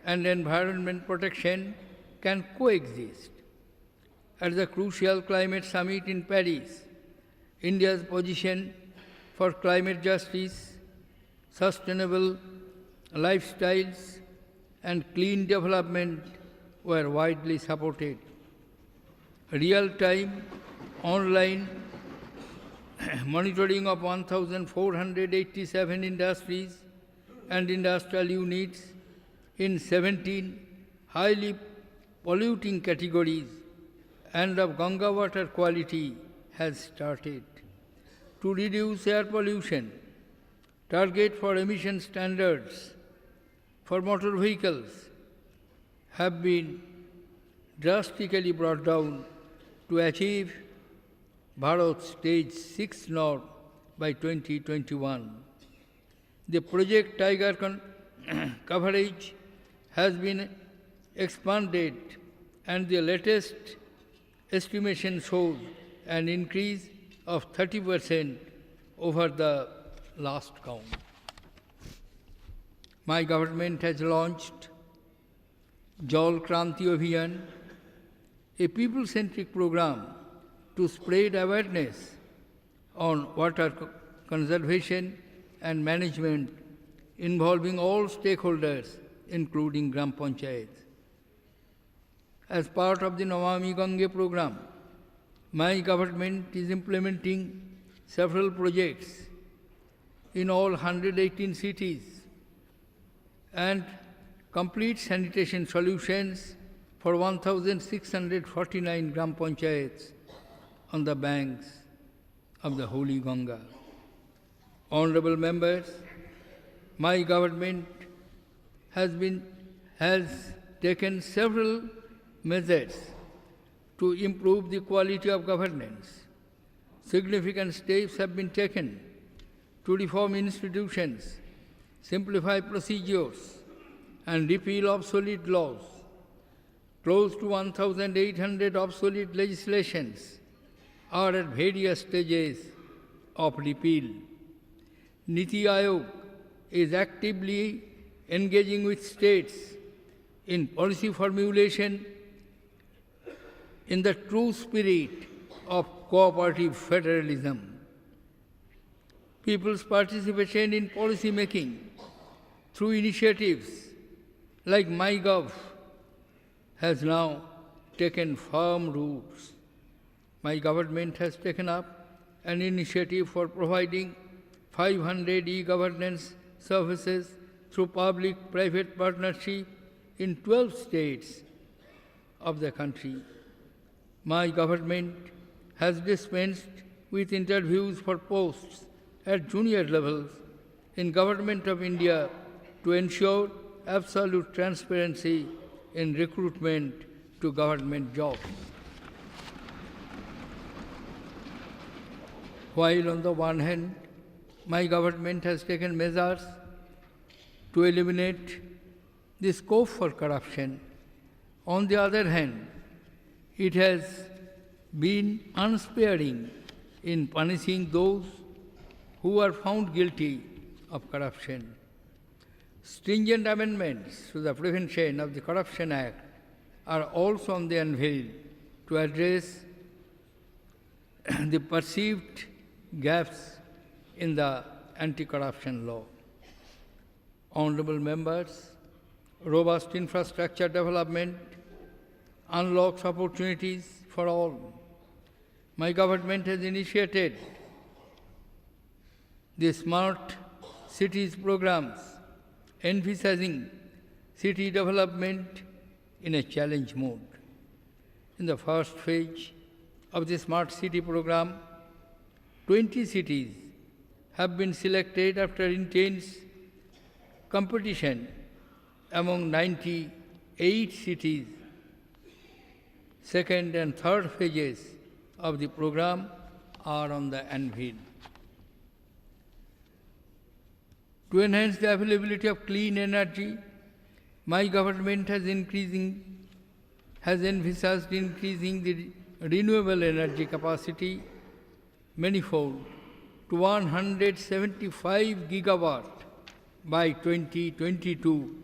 S4: and environment protection can coexist. At the crucial climate summit in Paris, India's position for climate justice, sustainable lifestyles, and clean development were widely supported. Real-time online monitoring of 1,487 industries and industrial units in 17 highly polluting categories and of Ganga water quality has started. To reduce air pollution, target for emission standards for motor vehicles have been drastically brought down to achieve Bharat's Stage 6 norm by 2021. The Project Tiger coverage has been expanded, and the latest estimation shows an increase of 30% over the last count. My government has launched Jal Kranti Abhiyan, a people-centric program to spread awareness on water conservation and management involving all stakeholders, including Gram Panchayats. As part of the Namami Gange program, my government is implementing several projects in all 118 cities and complete sanitation solutions for 1,649 Gram Panchayats on the banks of the Holy Ganga. Honorable members, my government has taken several measures to improve the quality of governance. Significant steps have been taken to reform institutions, simplify procedures, and repeal obsolete laws. Close to 1,800 obsolete legislations are at various stages of repeal. Niti Aayog is actively engaging with states in policy formulation in the true spirit of cooperative federalism. People's participation in policy making through initiatives like MyGov has now taken firm roots. My government has taken up an initiative for providing 500 e-governance services through public-private partnership in 12 states of the country. My government has dispensed with interviews for posts at junior levels in Government of India to ensure absolute transparency in recruitment to government jobs. While on the one hand, my government has taken measures to eliminate the scope for corruption, on the other hand, it has been unsparing in punishing those who are found guilty of corruption. Stringent amendments to the Prevention of the Corruption Act are also on the anvil to address the perceived gaps in the anti-corruption law. Honorable members, robust infrastructure development unlocks opportunities for all. My government has initiated the Smart Cities programs, emphasizing city development in a challenge mode. In the first phase of the Smart City program, 20 cities have been selected after intense competition among 98 cities. Second and third phases of the program are on the anvil. To enhance the availability of clean energy, my government has envisaged increasing the renewable energy capacity manifold to 175 gigawatt by 2022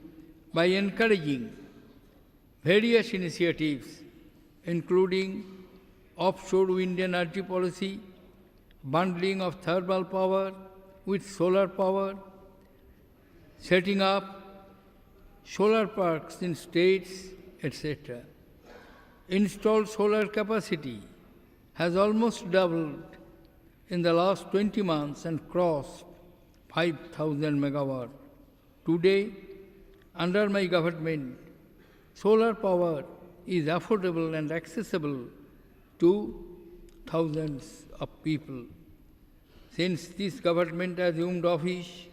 S4: by encouraging various initiatives including offshore wind energy policy, bundling of thermal power with solar power, setting up solar parks in states, etc. Installed solar capacity has almost doubled in the last 20 months and crossed 5,000 megawatt. Today, under my government, solar power is affordable and accessible to thousands of people. Since this government assumed office,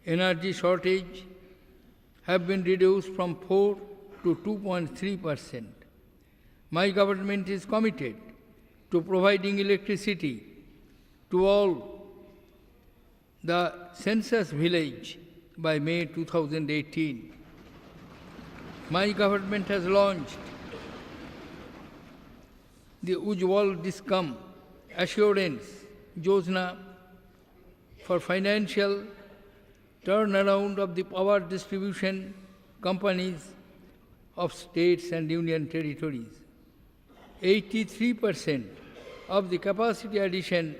S4: energy shortage have been reduced from 4 to 2.3%. My government is committed to providing electricity to all the census village by May 2018. My government has launched the Ujjwal Discom Assurance Yojana for financial turnaround of the power distribution companies of states and union territories. 83% of the capacity addition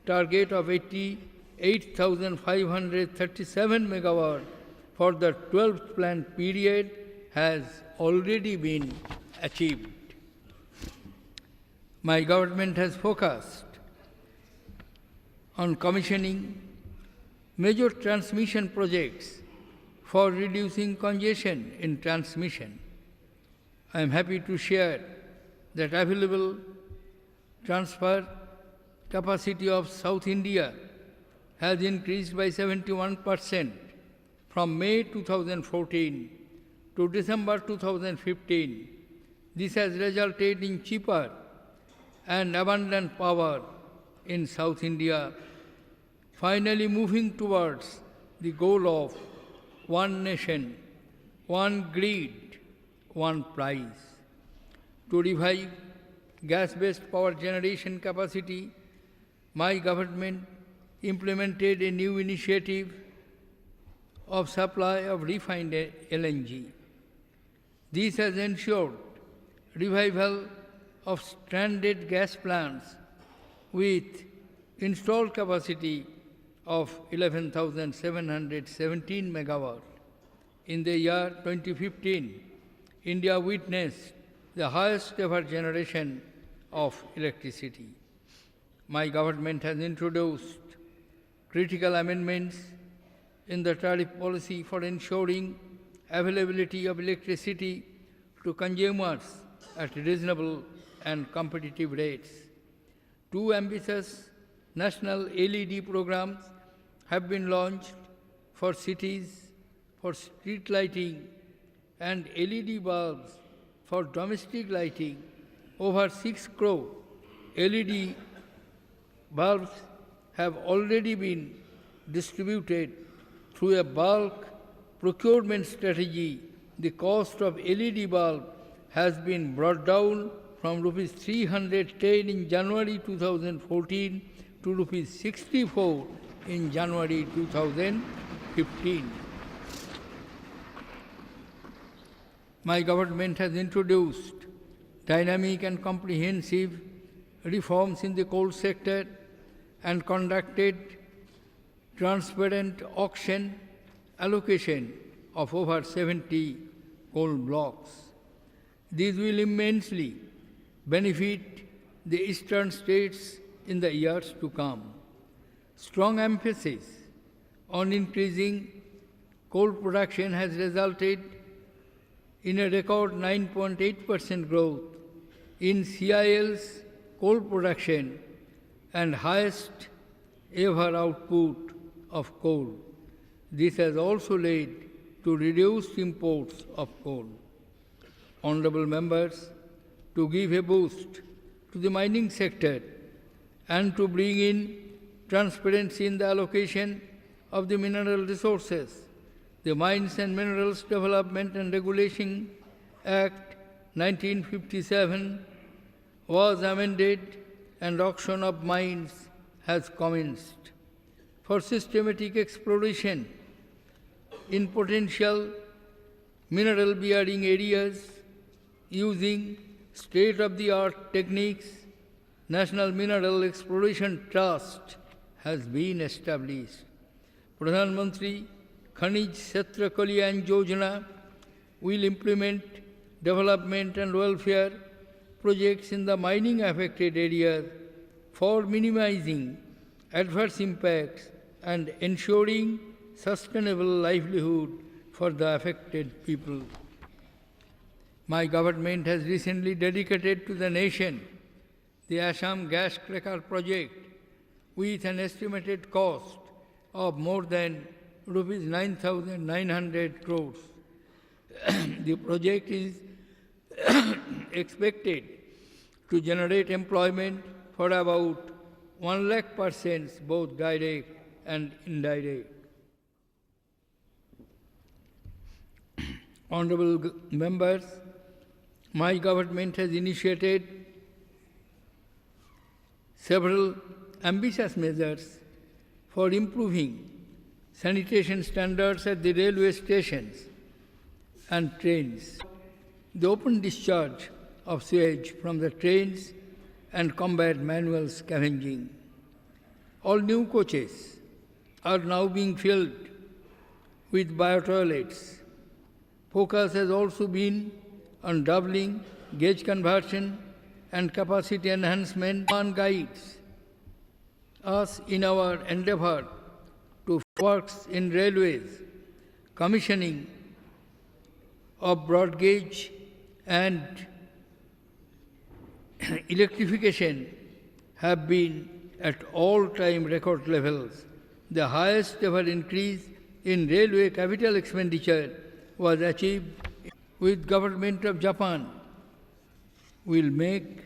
S4: target of 88,537 megawatt for the 12th planned period has already been achieved. My government has focused on commissioning major transmission projects for reducing congestion in transmission. I am happy to share that available transfer capacity of South India has increased by 71% from May 2014 to December 2015. This has resulted in cheaper and abundant power in South India, finally moving towards the goal of one nation, one grid, one price. To revive gas-based power generation capacity, my government implemented a new initiative of supply of refined LNG. This has ensured revival of stranded gas plants with installed capacity of 11,717 megawatt. In the year 2015, India witnessed the highest ever generation of electricity. My government has introduced critical amendments in the tariff policy for ensuring availability of electricity to consumers at reasonable and competitive rates. 2 ambitious national LED programs have been launched for cities, for street lighting, and LED bulbs for domestic lighting. Over 6 crore LED bulbs have already been distributed through a bulk procurement strategy. The cost of LED bulb has been brought down from rupees 310 in January 2014 to rupees 64 in January 2015. My government has introduced dynamic and comprehensive reforms in the coal sector and conducted transparent auction allocation of over 70 coal blocks. These will immensely benefit the eastern states in the years to come. Strong emphasis on increasing coal production has resulted in a record 9.8% growth in CIL's coal production and highest ever output of coal. This has also led to reduced imports of coal. Honorable members, to give a boost to the mining sector and to bring in transparency in the allocation of the mineral resources, the Mines and Minerals Development and Regulation Act 1957 was amended and auction of mines has commenced. For systematic exploration in potential mineral-bearing areas using state-of-the-art techniques, National Mineral Exploration Trust has been established. Pradhan Mantri Khanij Kshetra Kalyan Yojana will implement development and welfare projects in the mining affected areas for minimizing adverse impacts and ensuring sustainable livelihood for the affected people. My government has recently dedicated to the nation the Assam gas cracker project with an estimated cost of more than rupees 9,900 crores. The project is expected to generate employment for about 1 lakh persons, both direct and indirect. Honorable members, my government has initiated several ambitious measures for improving sanitation standards at the railway stations and trains, the open discharge of sewage from the trains and combat manual scavenging. All new coaches are now being filled with bio-toilets. Focus has also been on doubling gauge conversion and capacity enhancement. One guides us in our endeavor to works in railways, commissioning of broad gauge and electrification have been at all-time record levels. The highest ever increase in railway capital expenditure was achieved with Government of Japan. Will make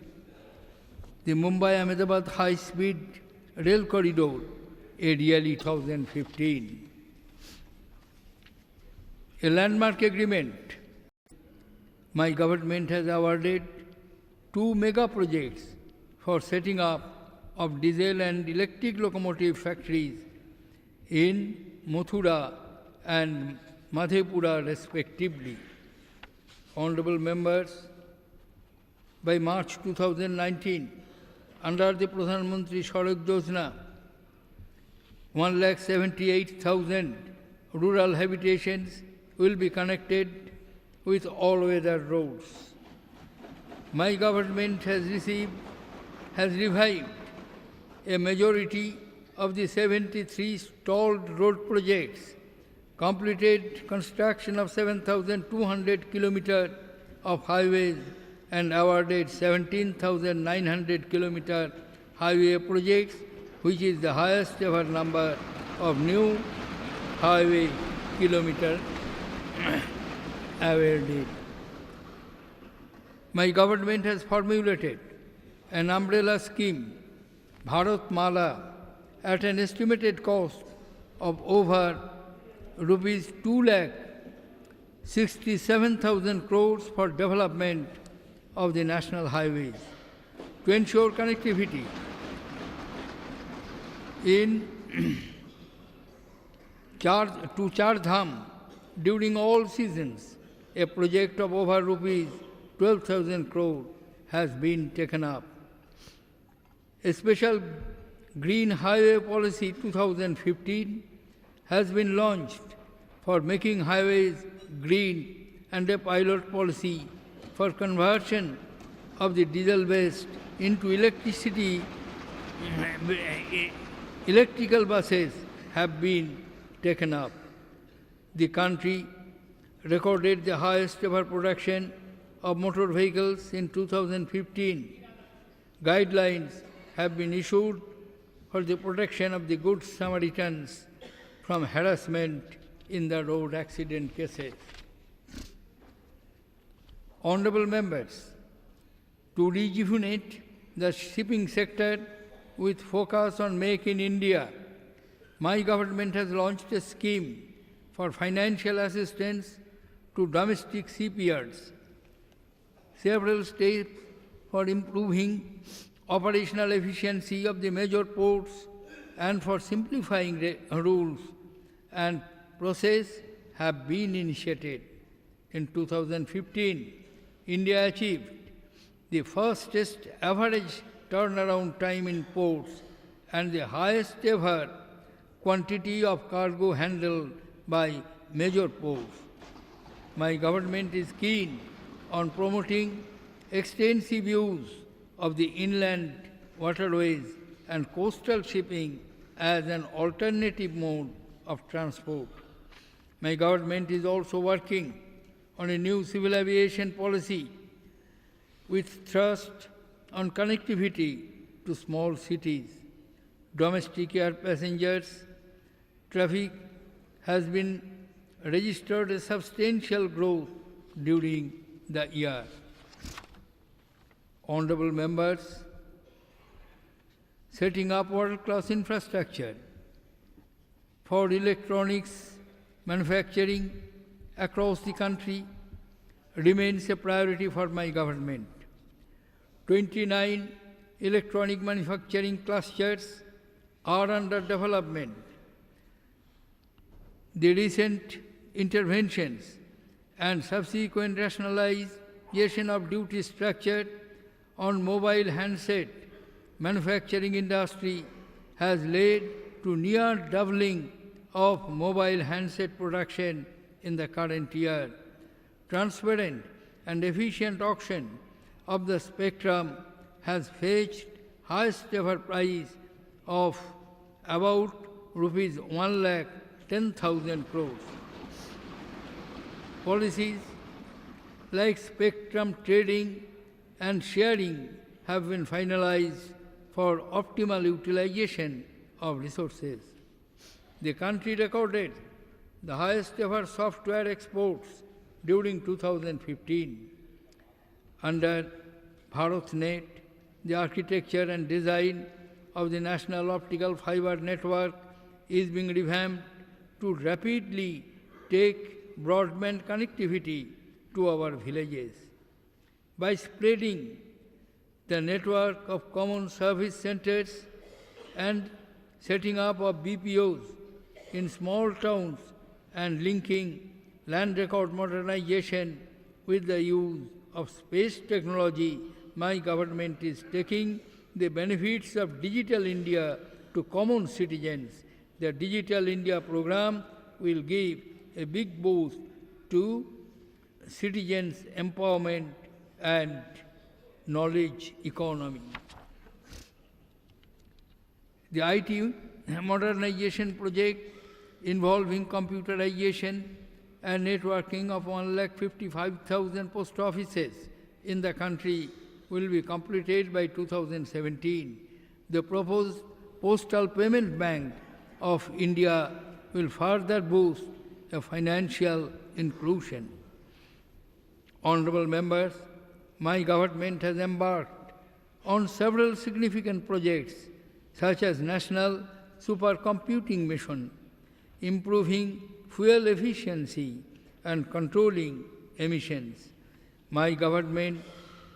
S4: the Mumbai-Ahmedabad high-speed rail corridor a really 2015. A landmark agreement. My government has awarded 2 mega projects for setting up of diesel and electric locomotive factories in Mathura and Madhepura respectively. Honorable members, by March 2019, under the Pradhan Mantri Sadak Yojana, 178,000 rural habitations will be connected with all-weather roads. My government has revived a majority of the 73 stalled road projects, completed construction of 7,200 kilometers of highways, and awarded 17,900 kilometer highway projects, which is the highest ever number of new highway kilometers awarded. My government has formulated an umbrella scheme, Bharat Mala, at an estimated cost of over rupees 2,67,000 crores for development of the national highways to ensure connectivity to Char Dham during all seasons. A project of over rupees 12,000 crore has been taken up. A special Green Highway Policy 2015 has been launched for making highways green and a pilot policy for conversion of the diesel-based into electrical buses have been taken up. The country recorded the highest ever production of motor vehicles in 2015. Guidelines have been issued for the protection of the good Samaritans from harassment in the road accident cases. Honorable members, to rejuvenate the shipping sector with focus on Make in India, my government has launched a scheme for financial assistance to domestic shipyards. Several steps for improving operational efficiency of the major ports and for simplifying rules and process have been initiated. In 2015, India achieved the fastest average turnaround time in ports and the highest ever quantity of cargo handled by major ports. My government is keen on promoting extensive use of the inland waterways and coastal shipping as an alternative mode of transport. My government is also working on a new civil aviation policy with thrust on connectivity to small cities. Domestic air passengers traffic has been registered a substantial growth during the year. Honorable members, setting up world-class infrastructure for electronics manufacturing across the country remains a priority for my government. 29 electronic manufacturing clusters are under development. The recent interventions and subsequent rationalization of duty structure on mobile handset manufacturing industry has led to near doubling of mobile handset production in the current year. Transparent and efficient auction of the spectrum has fetched highest ever price of about rupees 1,10,000 crores. Policies like spectrum trading and sharing have been finalized for optimal utilization of resources. The country recorded the highest ever software exports during 2015. Under BharatNet, the architecture and design of the National Optical Fiber Network is being revamped to rapidly take broadband connectivity to our villages. By spreading the network of common service centers and setting up of BPOs in small towns and linking land record modernization with the use of space technology, my government is taking the benefits of Digital India to common citizens. The Digital India program will give a big boost to citizens' empowerment and knowledge economy. The IT modernization project involving computerization and networking of 1,55,000 post offices in the country will be completed by 2017. The proposed Postal Payment Bank of India will further boost a financial inclusion. Honorable members, my government has embarked on several significant projects such as National Supercomputing Mission, improving fuel efficiency and controlling emissions. My government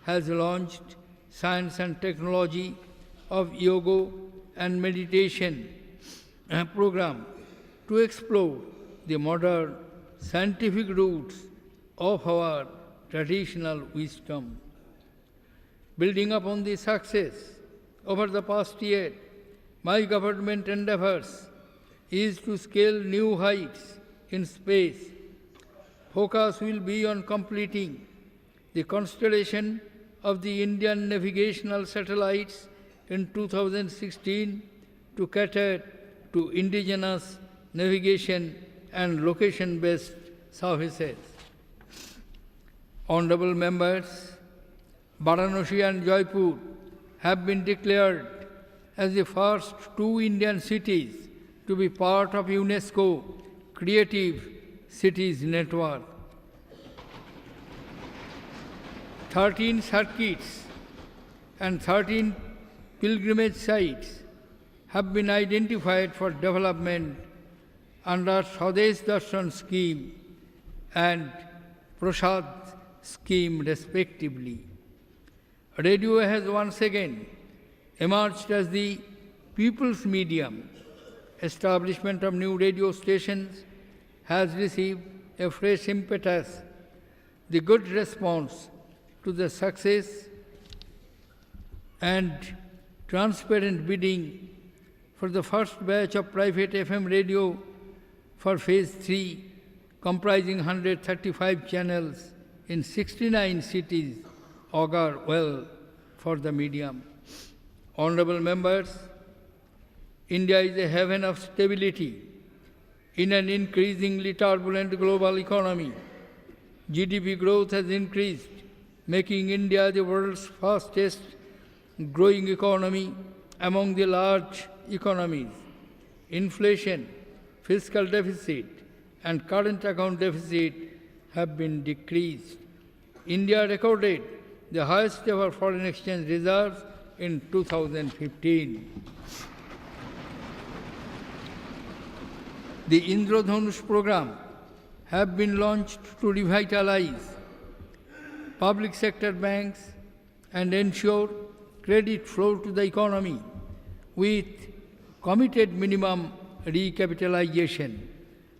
S4: has launched Science and Technology of Yoga and Meditation program to explore the modern scientific roots of our traditional wisdom. Building upon the success over the past year, my government endeavors is to scale new heights in space. Focus will be on completing the constellation of the Indian navigational satellites in 2016 to cater to indigenous navigation and location-based services. Honorable members, Varanasi and Jaipur have been declared as the first two Indian cities to be part of UNESCO Creative Cities Network. 13 circuits and 13 pilgrimage sites have been identified for development under Doordarshan scheme and Prasad scheme respectively. Radio has once again emerged as the people's medium. Establishment of new radio stations has received a fresh impetus. The good response to the success and transparent bidding for the first batch of private FM radio for Phase 3, comprising 135 channels in 69 cities, augur well for the medium. Honorable members, India is a haven of stability in an increasingly turbulent global economy. GDP growth has increased, making India the world's fastest growing economy among the large economies. Inflation, fiscal deficit, and current account deficit have been decreased. India recorded the highest ever foreign exchange reserves in 2015. The Indradhanush program have been launched to revitalize public sector banks and ensure credit flow to the economy with committed minimum recapitalization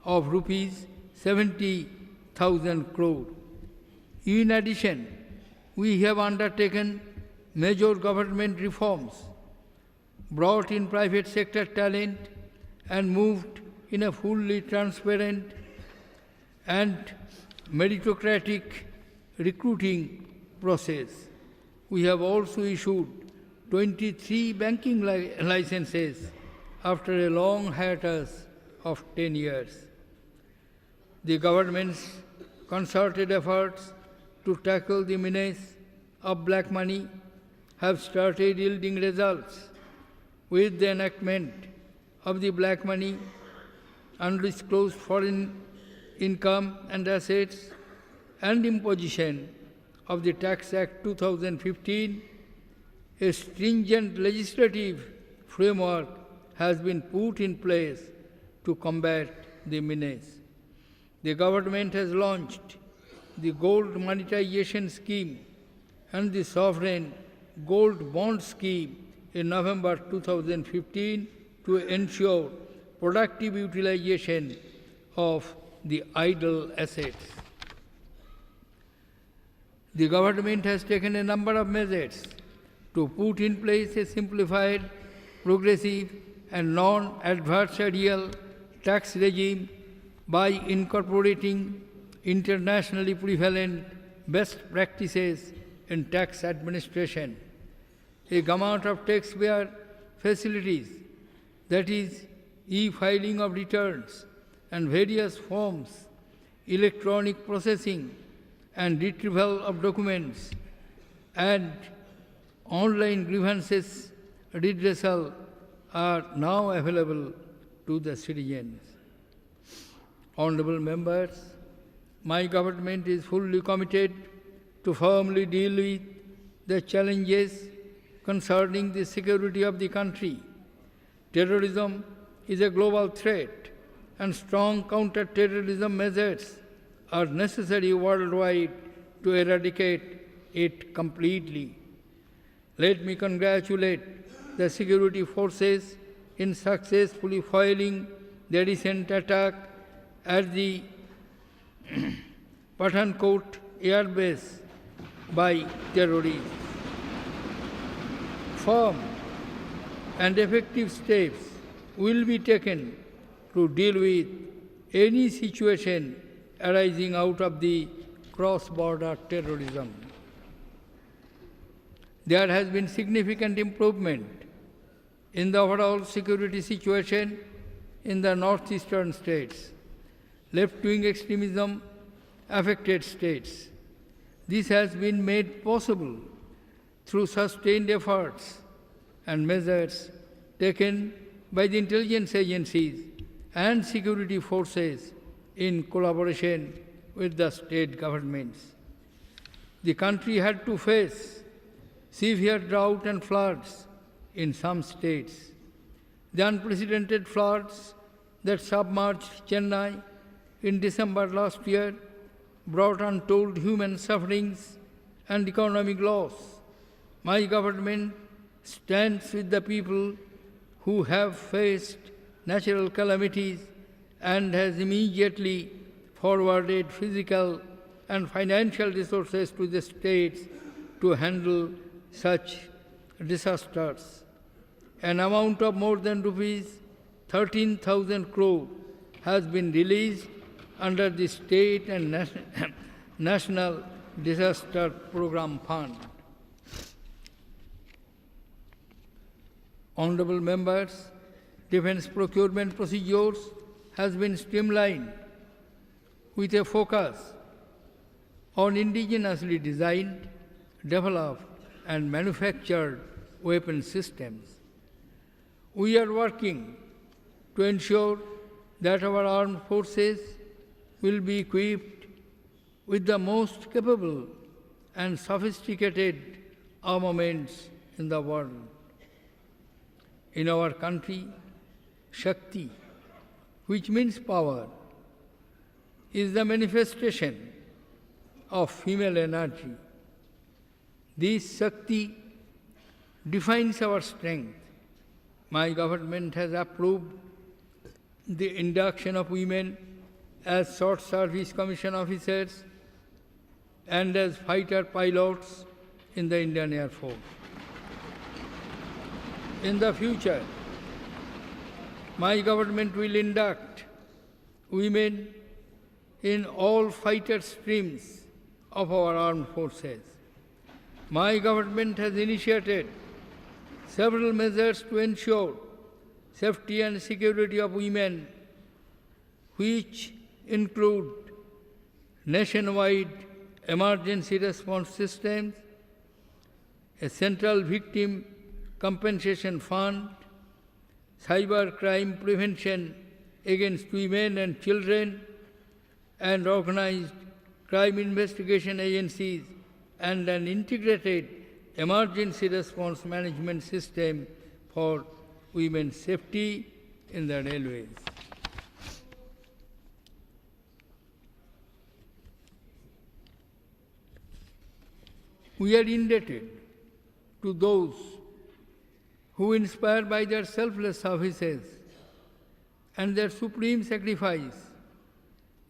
S4: of rupees 70,000 crore. In addition, we have undertaken major government reforms, brought in private sector talent, and moved in a fully transparent and meritocratic recruiting process. We have also issued 23 banking licenses after a long hiatus of 10 years. The government's concerted efforts to tackle the menace of black money have started yielding results with the enactment of the black money, undisclosed foreign income and assets, and imposition of the Tax Act 2015, a stringent legislative framework has been put in place to combat the menace. The government has launched the gold monetization scheme and the sovereign gold bond scheme in November 2015 to ensure productive utilization of the idle assets. The government has taken a number of measures to put in place a simplified, progressive, and non-adversarial tax regime by incorporating internationally prevalent best practices in tax administration. A gamut of taxpayer facilities, that is, e-filing of returns and various forms, electronic processing and retrieval of documents, and online grievances redressal are now available to the citizens. Honorable members, my government is fully committed to firmly deal with the challenges concerning the security of the country. Terrorism is a global threat, and strong counter-terrorism measures are necessary worldwide to eradicate it completely. Let me congratulate the security forces in successfully foiling the recent attack at the Pathankot air base by terrorists. Firm and effective steps will be taken to deal with any situation arising out of the cross-border terrorism. There has been significant improvement in the overall security situation in the northeastern states, left-wing extremism affected states. This has been made possible through sustained efforts and measures taken by the intelligence agencies and security forces in collaboration with the state governments. The country had to face severe drought and floods in some states. The unprecedented floods that submerged Chennai in December last year brought untold human sufferings and economic loss. My government stands with the people who have faced natural calamities and has immediately forwarded physical and financial resources to the states to handle such disasters. An amount of more than rupees 13,000 crore has been released under the State and National Disaster Program Fund. Honorable members, defense procurement procedures has been streamlined with a focus on indigenously designed, developed and manufactured weapon systems. We are working to ensure that our armed forces will be equipped with the most capable and sophisticated armaments in the world. In our country, Shakti, which means power, is the manifestation of female energy. This Shakti defines our strength. My government has approved the induction of women as short service commission officers and as fighter pilots in the Indian Air Force. In the future, my government will induct women in all fighter streams of our armed forces. My government has initiated several measures to ensure safety and security of women, which include nationwide emergency response systems, a central victim compensation fund, cyber crime prevention against women and children, and organized crime investigation agencies, and an integrated emergency response management system for women's safety in the railways. We are indebted to those who, inspired by their selfless services and their supreme sacrifice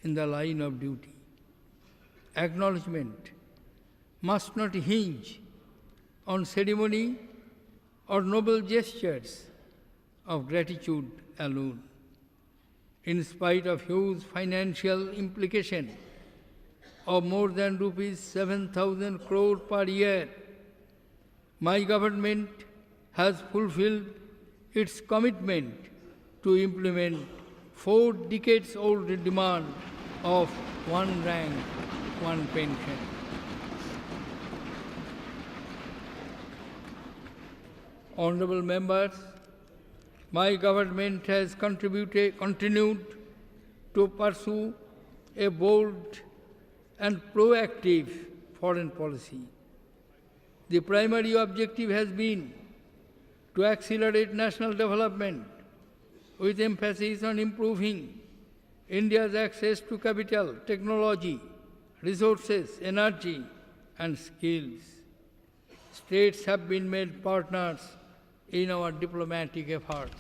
S4: in the line of duty. Acknowledgement must not hinge on ceremony or noble gestures of gratitude alone. In spite of huge financial implication of more than rupees 7,000 crore per year, my government has fulfilled its commitment to implement 4 decades-old demand of one rank, one pension. Honorable members, my government has continued to pursue a bold and proactive foreign policy. The primary objective has been to accelerate national development with emphasis on improving India's access to capital, technology, resources, energy, and skills. States have been made partners in our diplomatic efforts.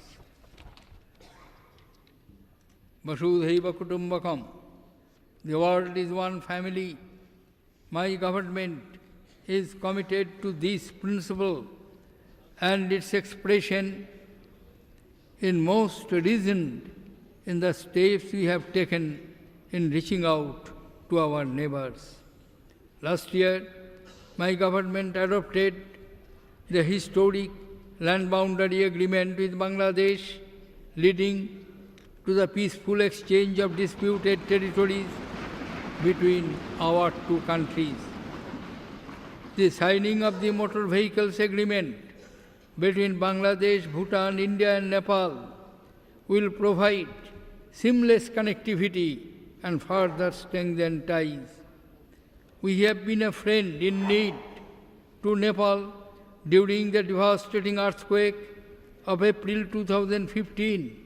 S4: Vasudhaiva Kutumbakam. The world is one family. My government is committed to this principle and its expression in most reasoned in the steps we have taken in reaching out to our neighbors. Last year, my government adopted the historic land boundary agreement with Bangladesh, leading to the peaceful exchange of disputed territories between our two countries. The signing of the motor vehicles agreement between Bangladesh, Bhutan, India and Nepal will provide seamless connectivity and further strengthen ties. We have been a friend in need to Nepal during the devastating earthquake of April 2015.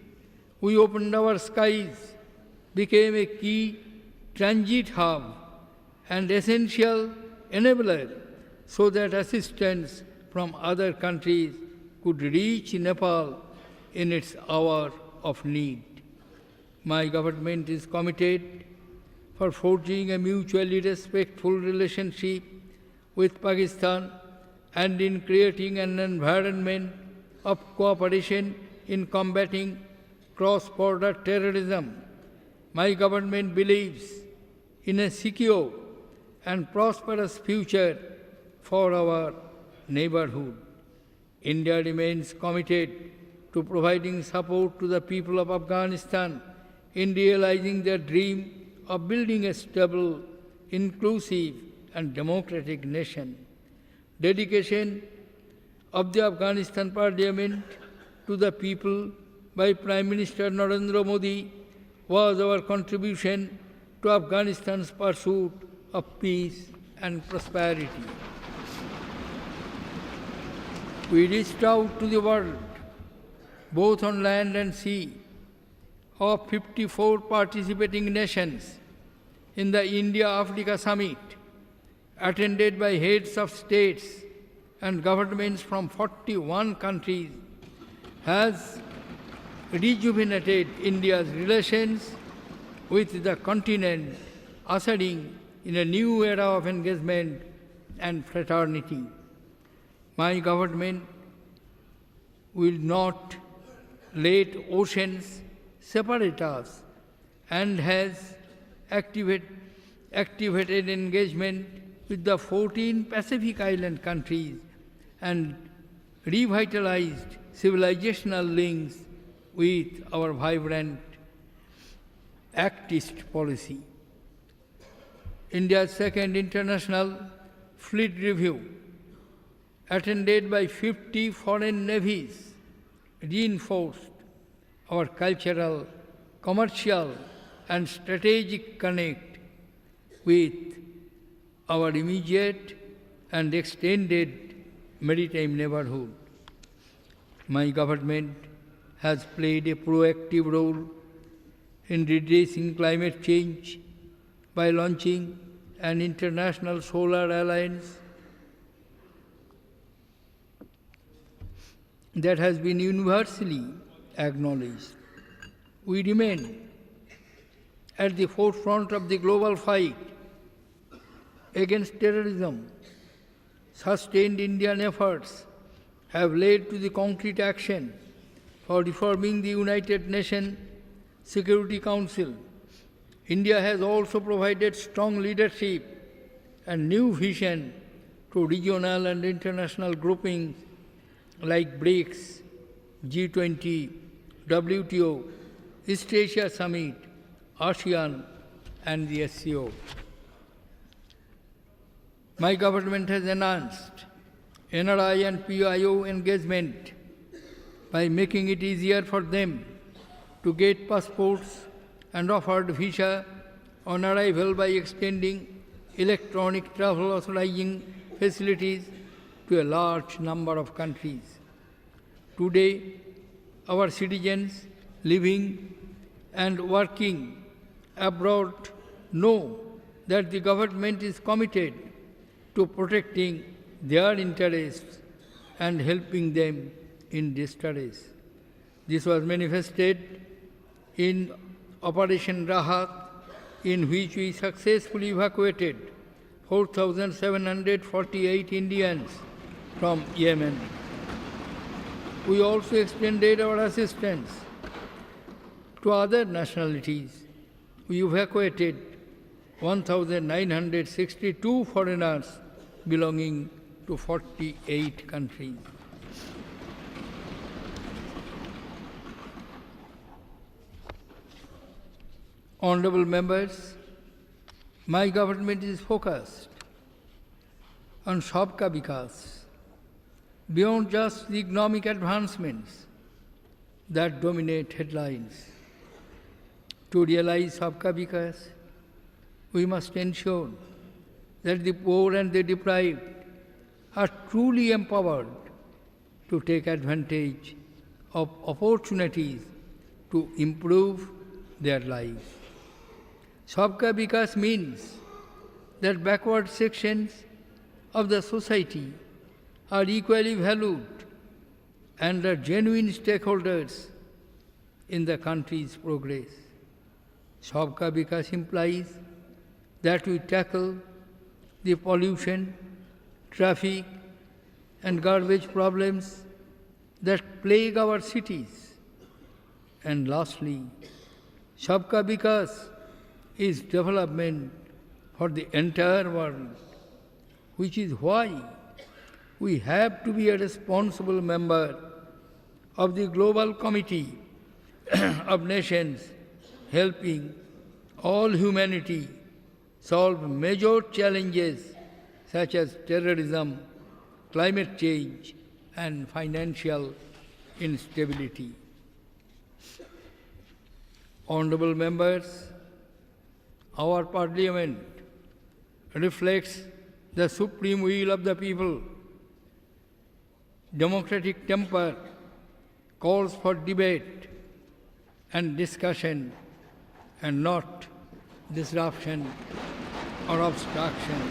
S4: We opened our skies, became a key transit hub and essential enabler so that assistance from other countries could reach Nepal in its hour of need. My government is committed for forging a mutually respectful relationship with Pakistan and in creating an environment of cooperation in combating cross-border terrorism. My government believes in a secure and prosperous future for our neighborhood. India remains committed to providing support to the people of Afghanistan in realizing their dream of building a stable, inclusive, and democratic nation. Dedication of the Afghanistan Parliament to the people by Prime Minister Narendra Modi was our contribution to Afghanistan's pursuit of peace and prosperity. We reached out to the world, both on land and sea, of 54 participating nations in the India-Africa Summit, attended by heads of states and governments from 41 countries, has rejuvenated India's relations with the continent, ushering in a new era of engagement and fraternity. My government will not let oceans separate us and has activated engagement with the 14 Pacific Island countries and revitalized civilizational links with our vibrant Act East policy. India's second international fleet review, attended by 50 foreign navies, reinforced our cultural, commercial, and strategic connect with our immediate and extended maritime neighborhood. My government has played a proactive role in reducing climate change by launching an international solar alliance that has been universally acknowledged. We remain at the forefront of the global fight against terrorism. Sustained Indian efforts have led to the concrete action for reforming the United Nations Security Council. India has also provided strong leadership and new vision to regional and international groupings like BRICS, G20, WTO, East Asia Summit, ASEAN, and the SCO. My government has enhanced NRI and PIO engagement by making it easier for them to get passports and offered visa on arrival by extending electronic travel authorizing facilities to a large number of countries. Today, our citizens living and working abroad know that the government is committed to protecting their interests and helping them in distress. This was manifested in Operation Rahat, in which we successfully evacuated 4,748 Indians from Yemen. We also extended our assistance to other nationalities. We evacuated 1,962 foreigners belonging to 48 countries. Honorable members, my government is focused on Sabka Vikas, beyond just the economic advancements that dominate headlines. To realize Sabka Vikas, we must ensure that the poor and the deprived are truly empowered to take advantage of opportunities to improve their lives. Sabka Vikas means that backward sections of the society are equally valued and are genuine stakeholders in the country's progress. Sabka Vikas implies that we tackle the pollution, traffic, and garbage problems that plague our cities. And lastly, Sabka Vikas is development for the entire world, which is why we have to be a responsible member of the Global Committee of Nations helping all humanity solve major challenges such as terrorism, climate change, and financial instability. Honorable members, our Parliament reflects the supreme will of the people. Democratic temper calls for debate and discussion and not disruption or obstruction.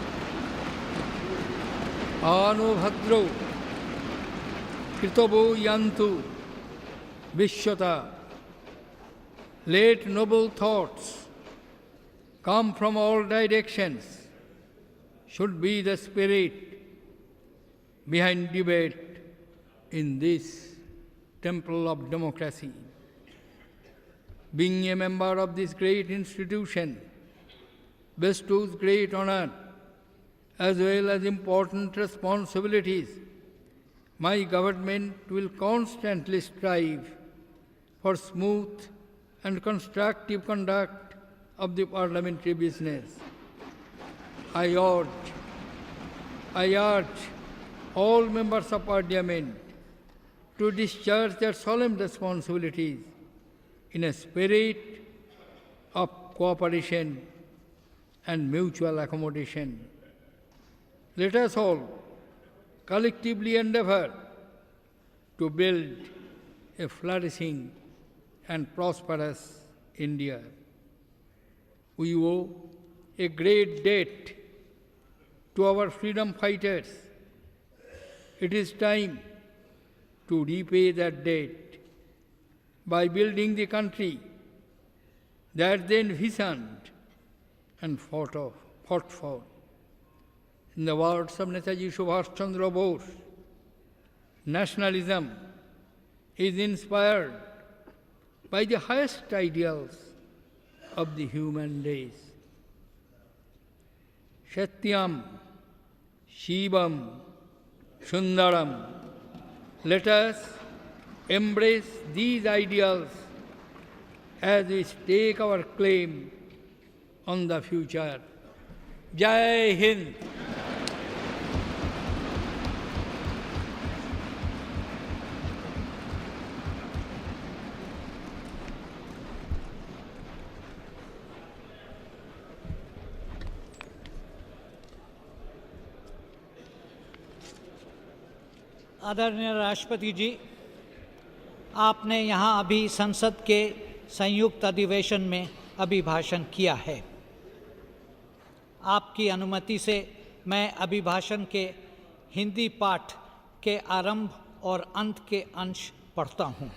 S4: Ano bhadro kritavo yantu vishwata. Let noble thoughts come from all directions should be the spirit behind debate in this temple of democracy. Being a member of this great institution bestows great honor as well as important responsibilities. My government will constantly strive for smooth and constructive conduct of the parliamentary business. I urge all members of Parliament to discharge their solemn responsibilities in a spirit of cooperation and mutual accommodation. Let us all collectively endeavor to build a flourishing and prosperous India. We owe a great debt to our freedom fighters. It is time to repay that debt by building the country that they envisioned and fought for. In the words of Netaji Subhash Chandra Bose, nationalism is inspired by the highest ideals of the human race. Satyam, Shivam, Sundaram. Let us embrace these ideals as we stake our claim on the future. Jai Hind!
S5: आदरणीय राष्ट्रपति जी, आपने यहाँ अभी संसद के संयुक्त अधिवेशन में अभिभाषण किया है। आपकी अनुमति से मैं अभिभाषण के हिंदी पाठ के आरंभ और अंत के अंश पढ़ता हूँ।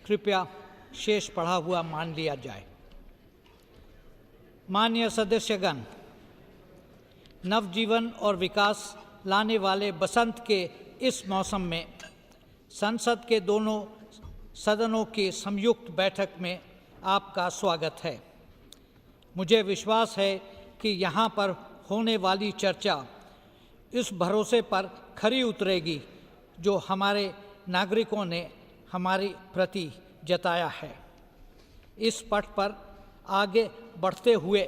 S5: कृपया शेष पढ़ा हुआ मान लिया जाए। माननीय सदस्यगण, नवजीवन और विकास लाने वाले बसंत के इस मौसम में संसद के दोनों सदनों की संयुक्त बैठक में आपका स्वागत है। मुझे विश्वास है कि यहाँ पर होने वाली चर्चा इस भरोसे पर खरी उतरेगी जो हमारे नागरिकों ने हमारी प्रति जताया है। इस पथ पर आगे बढ़ते हुए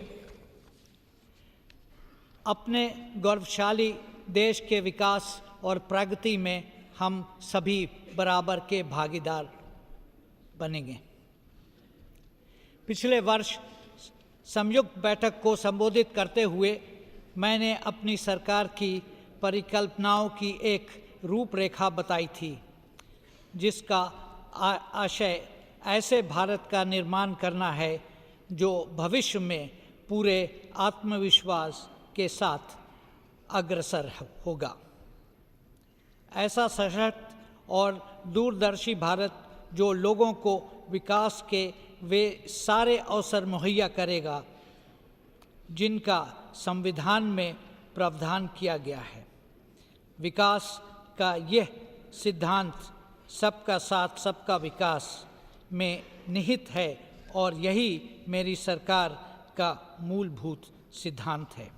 S5: अपने गौरवशाली देश के विकास और प्रगति में हम सभी बराबर के भागीदार बनेंगे। पिछले वर्ष संयुक्त बैठक को संबोधित करते हुए मैंने अपनी सरकार की परिकल्पनाओं की एक रूपरेखा बताई थी, जिसका आशय ऐसे भारत का निर्माण करना है जो भविष्य में पूरे आत्मविश्वास के साथ अग्रसर होगा। ऐसा सशक्त और दूरदर्शी भारत जो लोगों को विकास के वे सारे अवसर मुहैया करेगा जिनका संविधान में प्रावधान किया गया है। विकास का यह सिद्धांत सबका साथ सबका विकास में निहित है और यही मेरी सरकार का मूलभूत सिद्धांत है।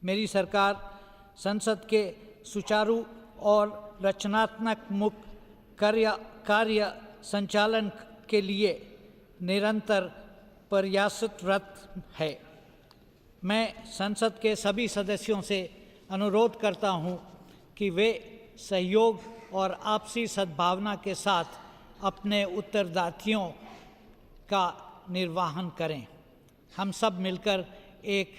S5: मेरी सरकार संसद के सुचारू और रचनात्मक मुख्य कार्य संचालन के लिए निरंतर प्रयासरत है। मैं संसद के सभी सदस्यों से अनुरोध करता हूं कि वे सहयोग और आपसी सद्भावना के साथ अपने उत्तरदायित्वों का निर्वहन करें। हम सब मिलकर एक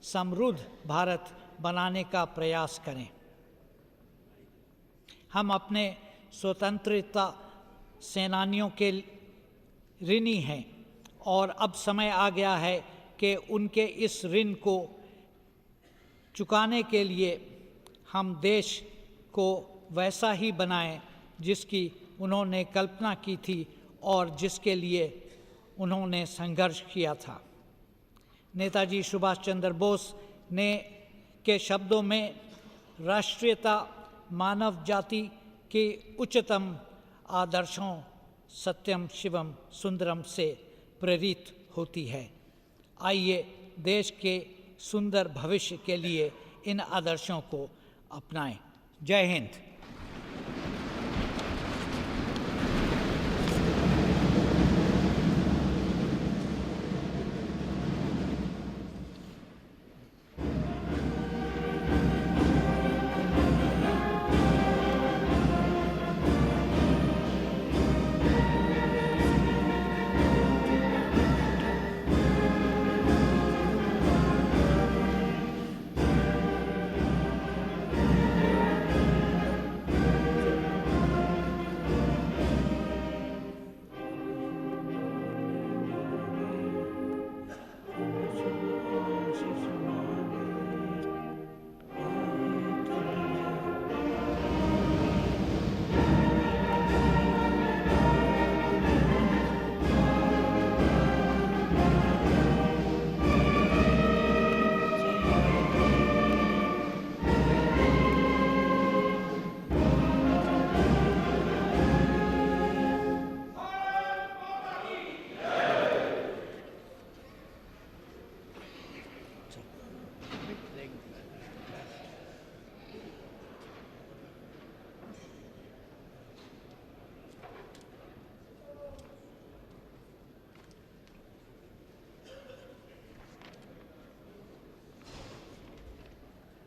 S5: समृद्ध भारत बनाने का प्रयास करें। हम अपने स्वतंत्रता सेनानियों के ऋणी हैं और अब समय आ गया है कि उनके इस ऋण को चुकाने के लिए हम देश को वैसा ही बनाएं जिसकी उन्होंने कल्पना की थी और जिसके लिए उन्होंने संघर्ष किया था। नेताजी सुभाष चंद्र बोस ने के शब्दों में राष्ट्रीयता मानव जाति के उच्चतम आदर्शों सत्यम शिवम सुंदरम से प्रेरित होती है। आइए देश के सुंदर भविष्य के लिए इन आदर्शों को अपनाएं। जय Hind.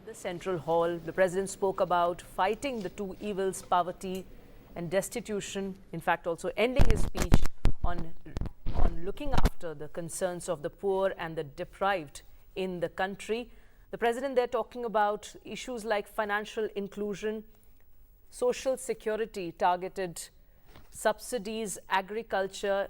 S6: The Central Hall, the President spoke about fighting the two evils, poverty and destitution. In fact, also ending his speech on looking after the concerns of the poor and the deprived in the country. The President there talking about issues like financial inclusion, social security, targeted subsidies, agriculture,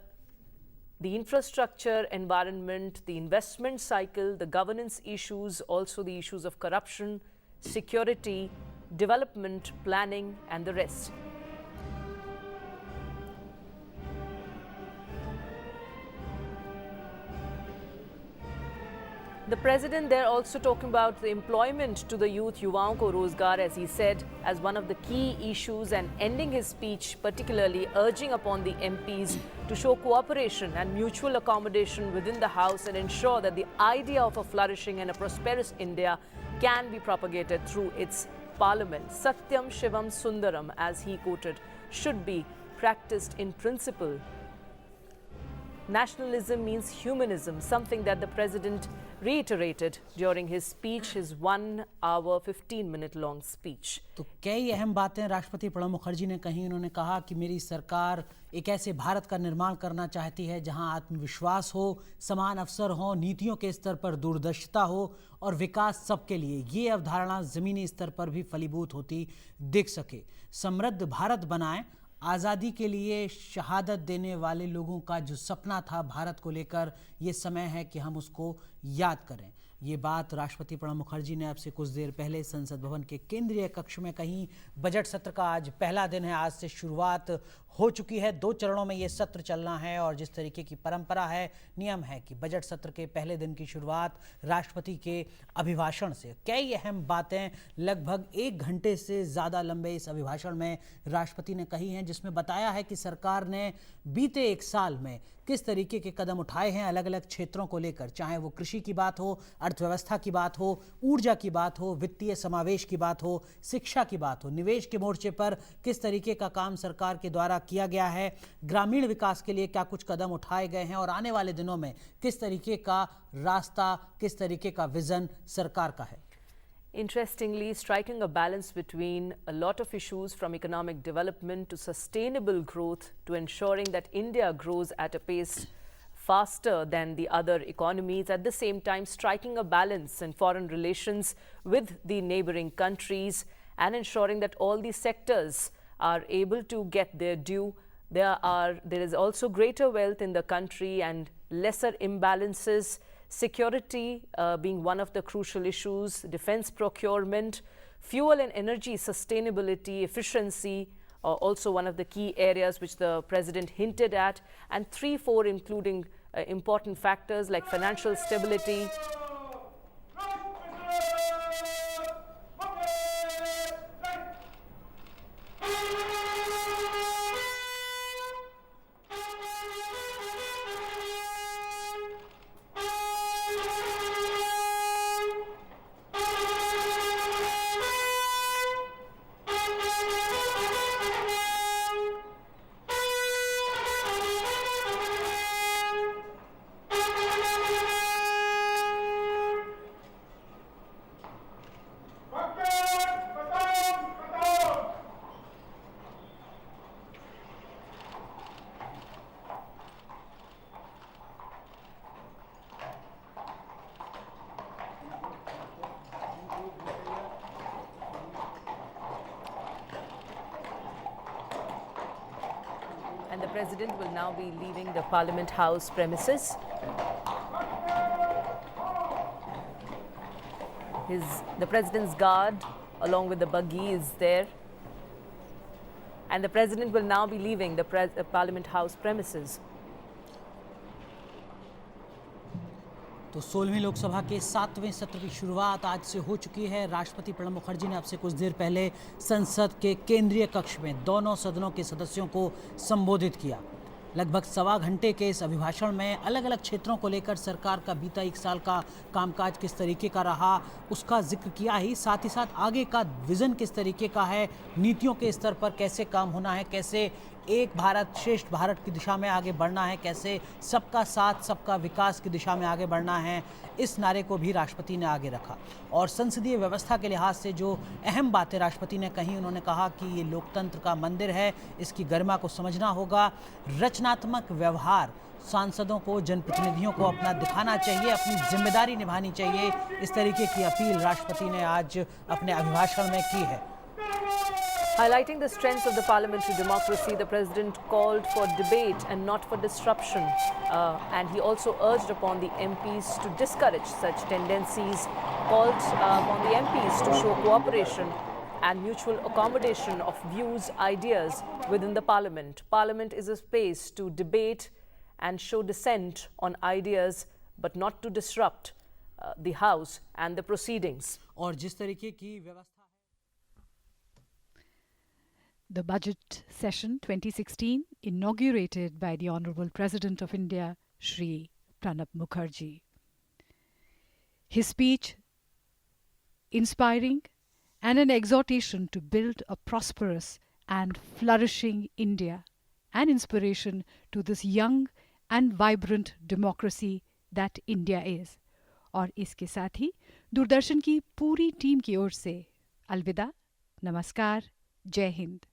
S6: the infrastructure, environment, the investment cycle, the governance issues, also the issues of corruption, security, development, planning, and the rest. The president there also talking about the employment to the youth, युवाओं को रोजगार, as he said, as one of the key issues, and ending his speech particularly urging upon the MPs to show cooperation and mutual accommodation within the House and ensure that the idea of a flourishing and a prosperous India can be propagated through its parliament. Satyam Shivam Sundaram, as he quoted, should be practiced in principle. Nationalism means humanism, something that the president reiterated during his speech, his 1 hour 15-minute long speech.
S2: तो कई अहम बातें राष्ट्रपति प्रणब मुखर्जी ने कही। उन्होंने कहा कि मेरी सरकार एक ऐसे भारत का निर्माण करना चाहती है जहां आत्मविश्वास हो, समान अवसर हो, नीतियों के स्तर पर दूरदर्शिता हो और विकास सबके लिए। ये अवधारणा जमीनी स्तर पर भी फलीभूत होती दिख सके। समृद्ध भारत बनाएं, आज़ादी के लिए शहादत देने वाले लोगों का जो सपना था भारत को लेकर, ये समय है कि हम उसको याद करें। ये बात राष्ट्रपति प्रणब मुखर्जी ने अब से कुछ देर पहले संसद भवन के केंद्रीय कक्ष में कही। बजट सत्र का आज पहला दिन है, आज से शुरुआत हो चुकी है। 2 चरणों में ये सत्र चलना है और जिस तरीके की परंपरा है, नियम है कि बजट सत्र के पहले दिन की शुरुआत राष्ट्रपति के अभिभाषण से। कई अहम बातें लगभग 1 घंटे से ज़्यादा लंबे इस अभिभाषण में राष्ट्रपति ने कही हैं, जिसमें बताया है कि सरकार ने बीते 1 साल में किस तरीके के कदम उठाए हैं अलग अलग क्षेत्रों को लेकर, चाहे वो कृषि की बात हो, अर्थव्यवस्था की बात हो, ऊर्जा की बात हो, वित्तीय समावेश की बात हो, शिक्षा की बात हो, निवेश के मोर्चे पर किस तरीके का काम सरकार के द्वारा किया गया है, ग्रामीण विकास के लिए क्या कुछ कदम उठाए गए हैं और आने वाले दिनों में किस तरीके का रास्ता, किस तरीके का विजन सरकार का है।
S6: Interestingly, striking a balance between a lot of issues from economic development to sustainable growth to ensuring that India grows at a pace faster than the other economies, at the same time striking a balance in foreign relations with the neighboring countries and ensuring that all these sectors are able to get their due. There is also greater wealth in the country and lesser imbalances. Security being one of the crucial issues, defense procurement, fuel and energy sustainability, efficiency, also one of the key areas which the president hinted at, and 3-4 including important factors like financial stability. And the president will now be leaving the Parliament House premises. The president's guard along with the buggy is there. And the president will now be leaving the Parliament House premises.
S2: तो 16वीं लोकसभा के 7वें सत्र की शुरुआत आज से हो चुकी है। राष्ट्रपति प्रणब मुखर्जी ने अब से कुछ देर पहले संसद के केंद्रीय कक्ष में दोनों सदनों के सदस्यों को संबोधित किया। लगभग 1.25 घंटे के इस अभिभाषण में अलग अलग क्षेत्रों को लेकर सरकार का बीता 1 साल का कामकाज किस तरीके का रहा उसका जिक्र किया ही, साथ ही साथ आगे का विज़न किस तरीके का है, नीतियों के स्तर पर कैसे काम होना है, कैसे एक भारत श्रेष्ठ भारत की दिशा में आगे बढ़ना है, कैसे सबका साथ सबका विकास की दिशा में आगे बढ़ना है, इस नारे को भी राष्ट्रपति ने आगे रखा। और संसदीय व्यवस्था के लिहाज से जो अहम बातें राष्ट्रपति ने कही, उन्होंने कहा कि ये लोकतंत्र का मंदिर है, इसकी गरिमा को समझना होगा, रचनात्मक व्यवहार सांसदों को, जनप्रतिनिधियों को अपना दिखाना चाहिए, अपनी जिम्मेदारी निभानी चाहिए। इस तरीके की अपील राष्ट्रपति ने आज अपने अभिभाषण में की है।
S6: Highlighting the strengths of the parliamentary democracy, the president called for debate and not for disruption. And he also urged upon the MPs to discourage such tendencies, called upon the MPs to show cooperation and mutual accommodation of views, ideas within the parliament. Parliament is a space to debate and show dissent on ideas, but not to disrupt the House and the proceedings.
S2: और जिस तरीके की व्यवस्था
S1: The budget session 2016 inaugurated by the Honorable President of India, Shri Pranab Mukherjee. His speech inspiring and an exhortation to build a prosperous and flourishing India, an inspiration to this young and vibrant democracy that India is. और इसके साथ ही दूरदर्शन की पूरी team की ओर से अलविदा, नमस्कार, जय हिंद.